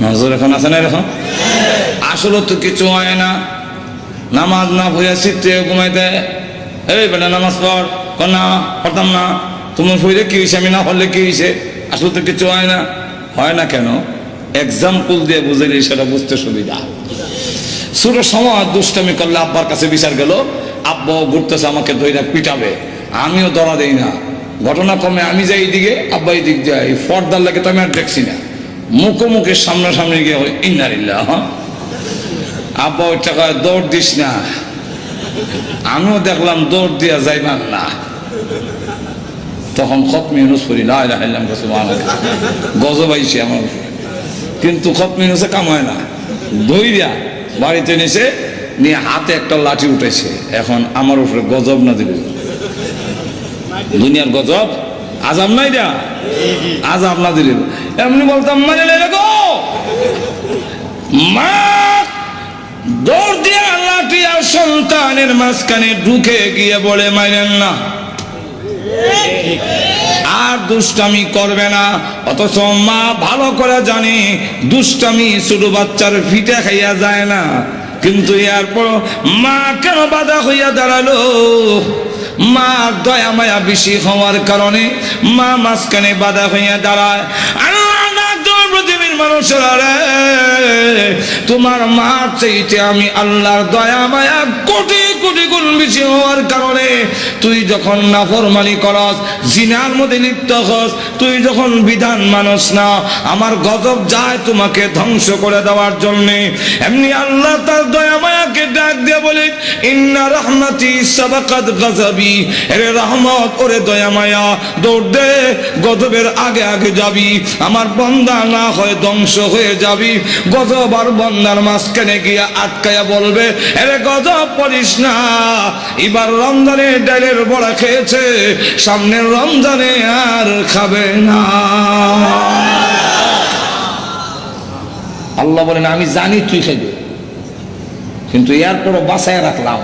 নজর এখন আছে না এরকম? আসলে তো কিছু হয় না, নামাজ না হইয়া চিত্রে ঘুমাই দেয়, এই বেটা নামাজ পড়, না পড়তাম না, তুমি হইলে কি হয়েছে, আমি না পড়লে কি হয়েছে, আসলে তো কিছু হয় না। হয় না কেন? এক্সাম্পল দিয়ে বুঝাইলে সেটা বুঝতে সুবিধা। ছোট সময় দুষ্টামি করলে আব্বার কাছে বিচার গেল, আব্বা ঘুরতেছে আমাকে দইরা পিটাবে, আমিও ধরা দেই না। ঘটনা কমে আমি যাই এইদিকে, আব্বা এই দিক দিয়ে, পর্দার লাগে তো আমি আর দেখছি না, মুখোমুখি সামনাসামনি গিয়ে ইন্নালিল্লাহ, আব্বা ওইটা কয় দৌড় দিস না। আমিও দেখলাম দৌড় দিয়া যাইবার না, তখন খতমে ইউনূস পড়ি, লা ইলাহা ইল্লাল্লাহ সুবহানাল্লাহ, গজব আইছে আমার উপরে। কিন্তু খতমে ইউনূসে কাম হয় না, ধইরা বাড়িতে নিছে, নিয়ে হাতে একটা লাঠি উঠেছে। এখন আমার উপরে গজব না দিবে, দুনিয়ার গজব, আজাব নাই দা, আজাব না দিলে এমনি বলতাম মানে গো মা, দৌড় দিয়ে লাঠি আর সন্তানের মাঝখানে ঢুকে গিয়ে বলে মাইলেন না, আর দুষ্টামি করবে না। অথচ মা ভালো করে জানে দুষ্টামি ছোট বাচ্চার ফিটে খাইয়া যায় না, কিন্তু এরপর মা কেন বাধা হইয়া দাঁড়ালো? মা দয়া মায়া বেশি হওয়ার কারণে মা মাঝখানে বাধা হইয়া দাঁড়ায়। পৃথিবীর মানুষেরা রে, তোমার মা চাইতে আমি আল্লাহর দয়া মায়া কোটি কোটি গুণ বেশি হওয়ার কারণে তুই যখন নাফরমানি করস, জিনার মধ্যে লিপ্ত হস, তুই যখন বিধান মানস না, আমার গজব যায় তোমাকে ধ্বংস করে দেওয়ার জন্য। এমনি আল্লাহ তার দয়া মায়াকে ডাক দিয়ে বলে, ইন্না রাহমাতি সাবাকাত গাযাবি, এরে রহমত ওরে দয়া মায়া দৌড় দে, গজবের আগে আগে যাবি, আমার বান্দা না হয় ধ্বংস হয়ে যাবি। গজব আর বান্দার মাঝখানে গিয়া আটকায়া বলবে, এরে গজব পড়িস না, এবার রমজানে ডালের বড়া খেয়েছে, সামনের রমজানে আর খাবে না। আল্লাহ বলেন আমি জানি তুই খাইবে, কিন্তু এরপরও বাঁচায় রাখলাম,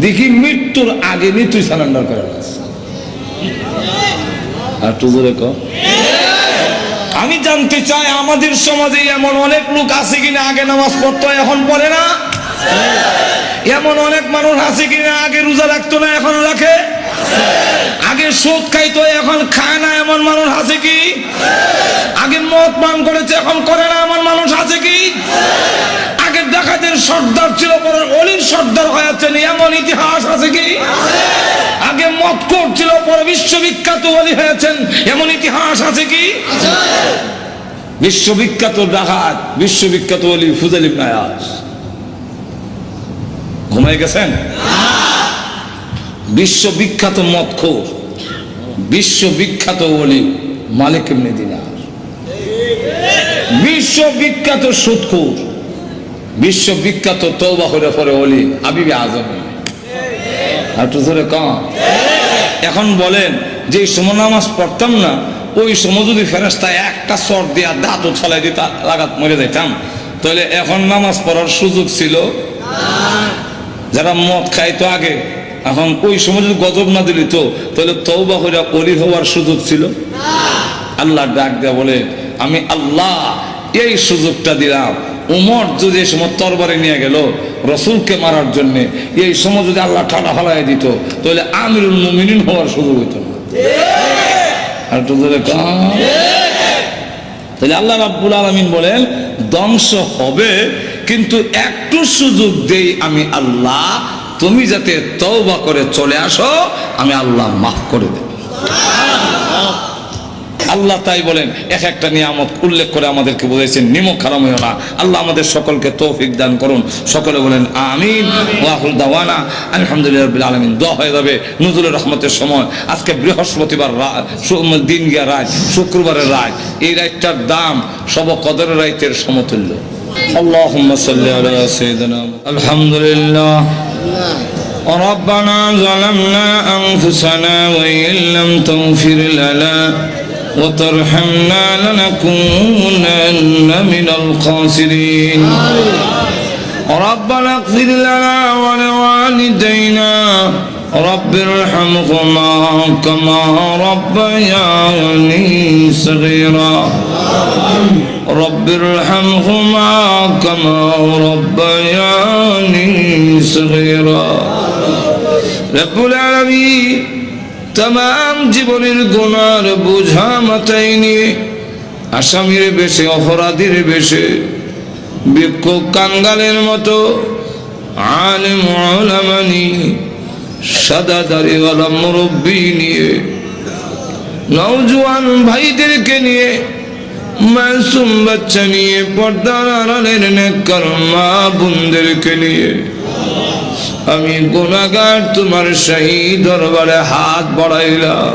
দেখি মৃত্যুর আগে নি তুই সারেন্ডার করে রাখিস। আর তুই বলে কর, আমি জানতে চাই আমাদের সমাজে এমন অনেক লোক আছে কিনা আগে নামাজ পড়তো এখন পড়ে না? এমন অনেক মানুষ আছে কিনা আগে রোজা রাখতো না এখন রাখে? আগে সুদ খাইতো এখন খায় না এমন মানুষ আছে কি? আগে মদ পান করেছে এখন করে না এমন মানুষ আছে কি? আগে ডাকাতের সর্দার ছিল পরে অলির সর্দার হয়েছেন এমন ইতিহাস আছে কি? আগে মদ করছিল পরে বিশ্ববিখ্যাত অলি হয়েছেন এমন ইতিহাস আছে কি? বিশ্ববিখ্যাত ডাকাত, বিশ্ববিখ্যাত অলি ফুজাইল ইবনে আয়াজ ঘুমাই গেছেন? বিশ্ববিখ্যাত মদখোর, বিশ্ববিখ্যাত ওলি মালিক ইবনে দিনার, বিশ্ববিখ্যাত সুদখোর, বিশ্ববিখ্যাত তওবা করে পরে ওলি হাবিবে আজমি। আর তো ধরে কম। এখন বলেন যে সময় নামাজ পড়তাম না, ওই সময় যদি ফেরেশতা একটা চর দিয়া দাঁত ছলাই দিতা লাগাত মরে যাইতাম, তাহলে এখন নামাজ পড়ার সুযোগ ছিল? যারা মদ খাইতো আগে, এখন ওই সময় যদি গজব না দিলি তো তাহলে তওবা করে ওলি হওয়ার সুযোগ ছিল? আল্লাহ ডাক দেয়া বলে, আমি আল্লাহ এই সুযোগটা দিলাম। উমর যদি এই সময় তরবারি নিয়ে গেল রসুলকে মারার জন্য, এই সময় যদি আল্লাহ ঠাডা ফালাই দিত তাহলে আমিরুল মুমিনিন হওয়ার সুযোগ হইত না। আর তো তাহলে আল্লাহ রাব্বুল আলামিন বলেন ধ্বংস হবে, কিন্তু একটু সুযোগ দেই আমি আল্লাহ, তুমি যাতে তওবা করে চলে আসো, আমি আল্লাহ মাফ করে দেব। আল্লাহ তাই বলেন এক একটা নিয়ামত উল্লেখ করে আমাদেরকে বলেছেন নিমক হারাম হইও না। আল্লাহ আমাদের সকলকে তৌফিক দান করুন। সকলে বলেন আমিন। ওয়া আখিরু দাওয়ানা আলহামদুলিল্লাহি রাব্বিল আলামিন। দোয়া হয়ে যাবে নুজুলের রহমতের সময়। আজকে বৃহস্পতিবার দিন গিয়া রাত, শুক্রবারের রাত, এই রাতটার দাম সব কদরের রাতের সমতুল্য। আল্লাহুম্মা সাল্লি আলা সাইয়্যিদিনা আলহামদুলিল্লাহ। ربنا ظلمنا أنفسنا وإن لم تغفر لنا وترحمنا لنكونن من الخاسرين. ربنا اغفر لنا ولوالدينا رب ارحمهما كما ربياني صغيرا. رب ارحمهما كما ربياني صغيرا. رب العالمين तमाम জীবনের গুনার বোঝা মাথায় নিয়ে আসামির বেশে অপরাধীর বেশে ভিক্ষুক কাঙ্গালের মতো আলেম উলামা নিয়ে সাদা দাড়িওয়ালা মুরব্বি নিয়ে নওজোয়ান ভাইদেরকে নিয়ে মাসুম বাচ্চা নিয়ে পর্দার আড়ালের নেককার মা বোনদেরকে নিয়ে আমি গুনাহগার তোমার শাহী দরবারে হাত বাড়াইলাম।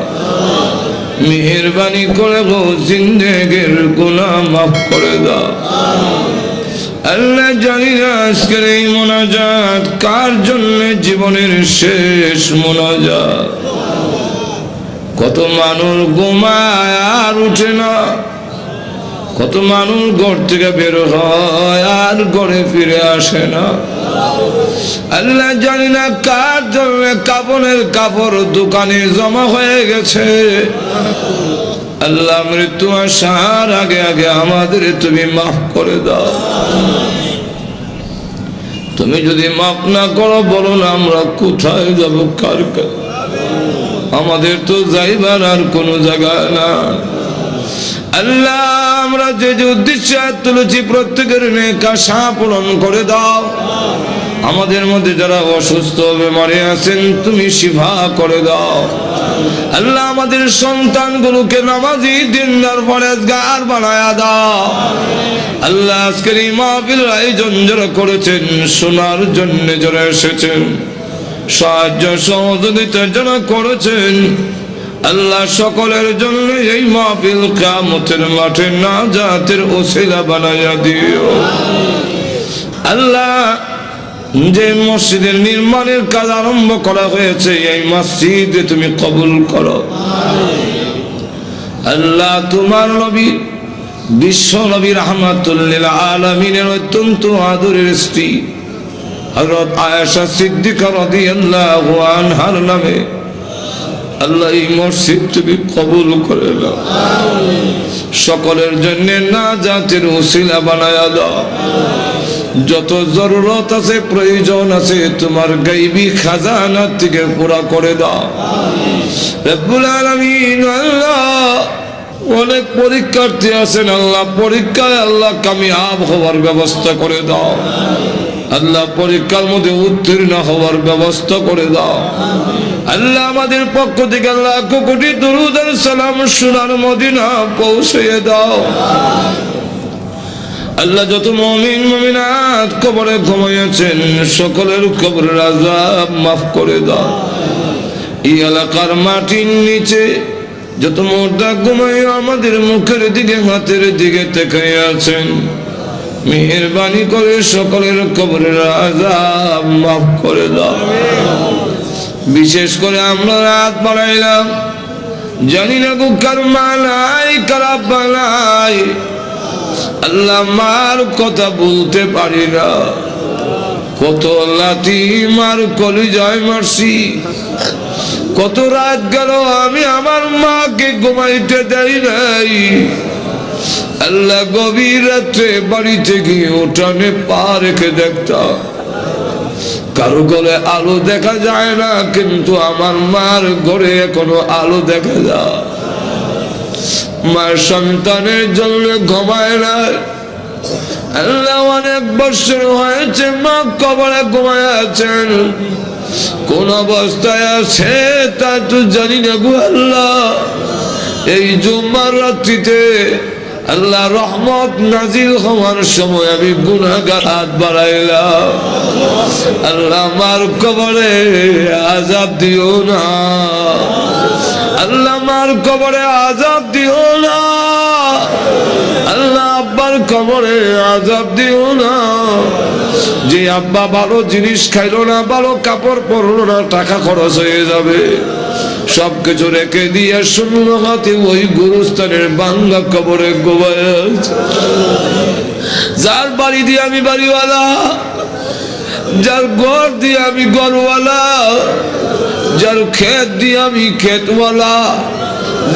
মেহেরবানি করে গো জিন্দেগির গুনাহ মাফ করে দাও। আল্লাহ জানি না আজকের এই মোনাজাত কার জন্য জীবনের শেষ মোনাজাত। কত মানুষ ঘুমায় আর উঠে না, কত মানুষ ঘর থেকে বের হয় আর ঘরে ফিরে আসে না। আল্লাহ জানি না কার জন্য কাফনের কাপড় দোকানে জমা হয়ে গেছে। আল্লাহ মৃত্যু আসার আগে আগে আমাদের তুমি মাফ করে দাও। তুমি যদি মাফ না করো বলো না আমরা কোথায় যাব, কার কাছে? আমাদের তো যাইবার আর কোনো জায়গা না। আল্লাহ আমরা যে যে উদ্দেশ্যে তুলেছি প্রত্যেকের নেক আশা পূরণ করে দাও। আমাদের মধ্যে যারা অসুস্থ বেমারে আছেন তুমি শিফা করে দাও। আল্লাহ আমাদের সন্তানগুলোকে নামাজি দিনদার পরেজগার বানায়া দাও। আল্লাহ আজকের এই মাহফিল আয়োজন যারা করেছেন শোনার জন্য যারা এসেছেন, সাহায্য সহযোগিতা যারা করেছেন, আল্লাহ সকলের জন্য এই মাহফিল কিয়ামতের মাঠে নাজাতের ওসিলা বানায়া দিও। আল্লাহ যে মসজিদের নির্মাণের কাজ আরম্ভ করা হয়েছে এই মসজিদে তুমি কবুল করো। আল্লাহ তোমার নবী বিশ্ব নবী রাহমাতুল লিল আলামিনের অত্যন্ত আদরের স্ত্রী হযরত আয়েশা সিদ্দিকা রাদিয়াল্লাহু আনহার নামে আল্লাহ এই মসজিদ তুমি কবুল করে নাও। সকলের জন্য নাজাতের ওসিলা বানায়া দাও। যত জরুরত আছে প্রয়োজন আছে তোমার গায়বী খাজানা থেকে পুরা করে দাও রব্বুল আলামিন। আল্লাহ অনেক পরীক্ষার্থী আছেন, আল্লাহ পরীক্ষায় আল্লাহ কামিয়াব হওয়ার ব্যবস্থা করে দাও। আল্লাহ পরীক্ষার মধ্যে উত্তীর্ণ হওয়ার ব্যবস্থা করে দাও। আল্লাহ আমাদের পক্ষ থেকে আল্লাহ কোটি দরুদ আর সালাম সোনার মদিনা পৌঁছে দাও। আল্লাহ যত মুমিন মুমিনাত কবরে ঘুমিয়েছেন সকলের কবরের আযাব মাফ করে দাও। এই এলাকার মাটির নিচে যত মুর্দা ঘুমায় আমাদের মুখের দিকে হাতের দিকে তাকিয়ে আছেন, মেহেরবানি করে সকলের কবরের আযাব মাফ করে দাও। বিশেষ করে আমরা রাত বাড়াইলাম, জানি না গো কার মালাই কারা বালাই। আল্লাহ মার কথা বলতে পারি না, কত লাথি মার কলিজায় মারছি, কত রাত গেল আমি আমার মাকে ঘুমাইতে দেই নাই। আল্লাহ গভীর রাত্রে বাড়িতে গিয়ে উঠানে পা রেখে দেখতাম, কারো ঘরে আলো দেখা যায় না, কিন্তু আমার মার ঘরে এখনো আলো দেখা যায়। মার সন্তানের জন্য ঘুমায় না। আল্লাহ অনেক বছর হয়েছে মা কবরে ঘুমায় আছেন, কোন অবস্থায় আছে তা তো জানি না গো আল্লাহ। এই জুম্মার রাত্রিতে আল্লাহ রহমত নাজিল হওয়ার সময় আমি গুনাহগার হাত বাড়াইলাম। আল্লাহ আমার কবরে আযাব দিও না, আল্লাহ আমার কবরে আযাব দিও না, আল্লাহ আব্বার কবরে আযাব দিও না। যে আব্বা ভালো জিনিস খাইলো না, ভালো কাপড় পরলো না, টাকা খরচ হয়ে যাবে, সবকিছু রেখে দিয়ে শূন্য হাতে ওই গুরুস্থানের বাংলা কবরে গোবায় আছে। যার বাড়ি দিয়ে আমি বাড়িওয়ালা, যার ঘর দিয়ে আমি ঘরওয়ালা, যার ক্ষেত দিয়ে আমি ক্ষেতওয়ালা,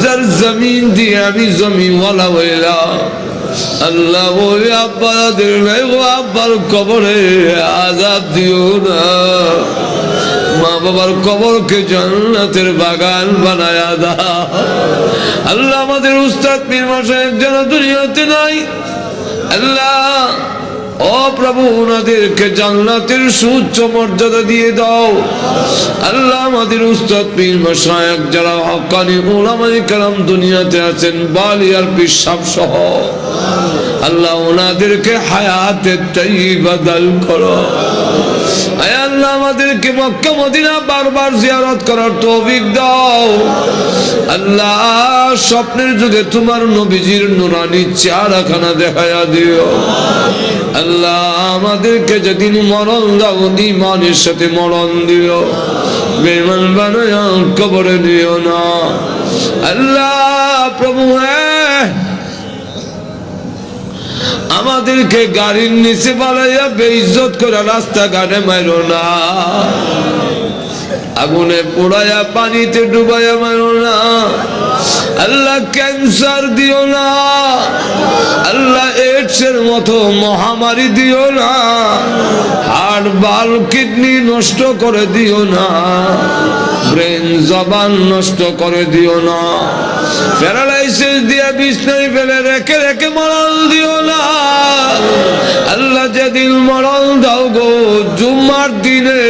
যার জমিন দিয়ে আমি জমিওয়ালা হইলাম। আল্লাহ ওই আব্বাদের নাই ও আব্বার কবরে আযাব দিও না। মা বাবার কবরকে জান্নাতের বাগান বানায়া দাও। আল্লাহ আমাদের উস্তাদ পীর মাশায়েখ যারা দুনিয়াতে নাই, আল্লাহ ও প্রভু ওনাদেরকে জান্নাতের সুউচ্চ মর্যাদা দিয়ে দাও। আল্লাহ আমাদের উস্তাদ পীর মাশায়েখ যারা হক্কানি উলামায়ে কেরাম দুনিয়াতে আছেন, বালিয়ার পীর সাহেব সহ, আল্লাহ ওনাদেরকে হায়াতে তাইয়্যিবা দান করো। আয় আল্লাহ আমাদেরকে মক্কা মদিনা বারবার জিয়ারত করার তৌফিক দাও। আল্লাহ স্বপ্নের যুগে তোমার নবীজির নুরানি চেহারাখানা দেখায়া দিও। আল্লাহ আমাদেরকে যেদিন মরণ দাও ঈমানের সাথে মরণ দিও, বেঈমান বানায়া কবরে দিও না। আল্লাহ প্রভু আমার আমাদেরকে গাড়ির নিচে বানাইয়া বেইজ্জত করে রাস্তাঘাটে মাইরো না, আগুনে পোড়াইয়া পানিতে ডুবাইয়া মারো না। আল্লাহ ক্যান্সার দিও না, আল্লাহ এইডসের মতো মহামারী দিও না, হার্ট বাল কিডনি নষ্ট করে দিও না, ব্রেন জবান নষ্ট করে দিও না, প্যারালাইসিস দিয়ে বিছনায় ফেলে রেখে রেখে মরণ দিও না। আল্লাহ যেদিন মরণ দাও গো জুম্মার দিনে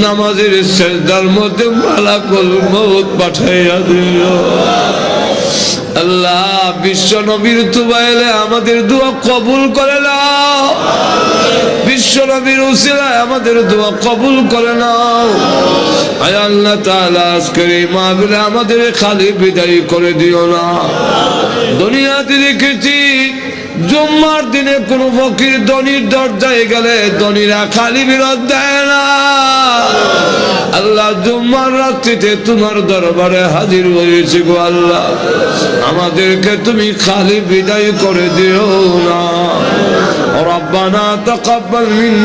নামাজের সেজদার মধ্যে মালাকুল মউত পাঠাইয়া দিও। আল্লাহ বিশ্ব নবীর তুবাইলে আমাদের দোয়া কবুল করে নাও, বিশ্ব নবীর উসিলায় আমাদের দোয়া কবুল করে নাও। আয় আল্লাহ তাআলা আজকের এই মাহফিলে আমাদের খালি বিদায় করে দিও না। দুনিয়াতে দেখেছি জুম্মার দিনে কোন ফকির ধনীর দরজায় গেলে ধনীরা খালি বিরত দেয় না। আল্লাহ জুম্মার রাত্রিতে তোমার দরবারে হাজির হয়েছি গো আল্লাহ, আমাদেরকে তুমি খালি বিদায় করে দিও না। রব্বানা তাকাব্বাল মিন্না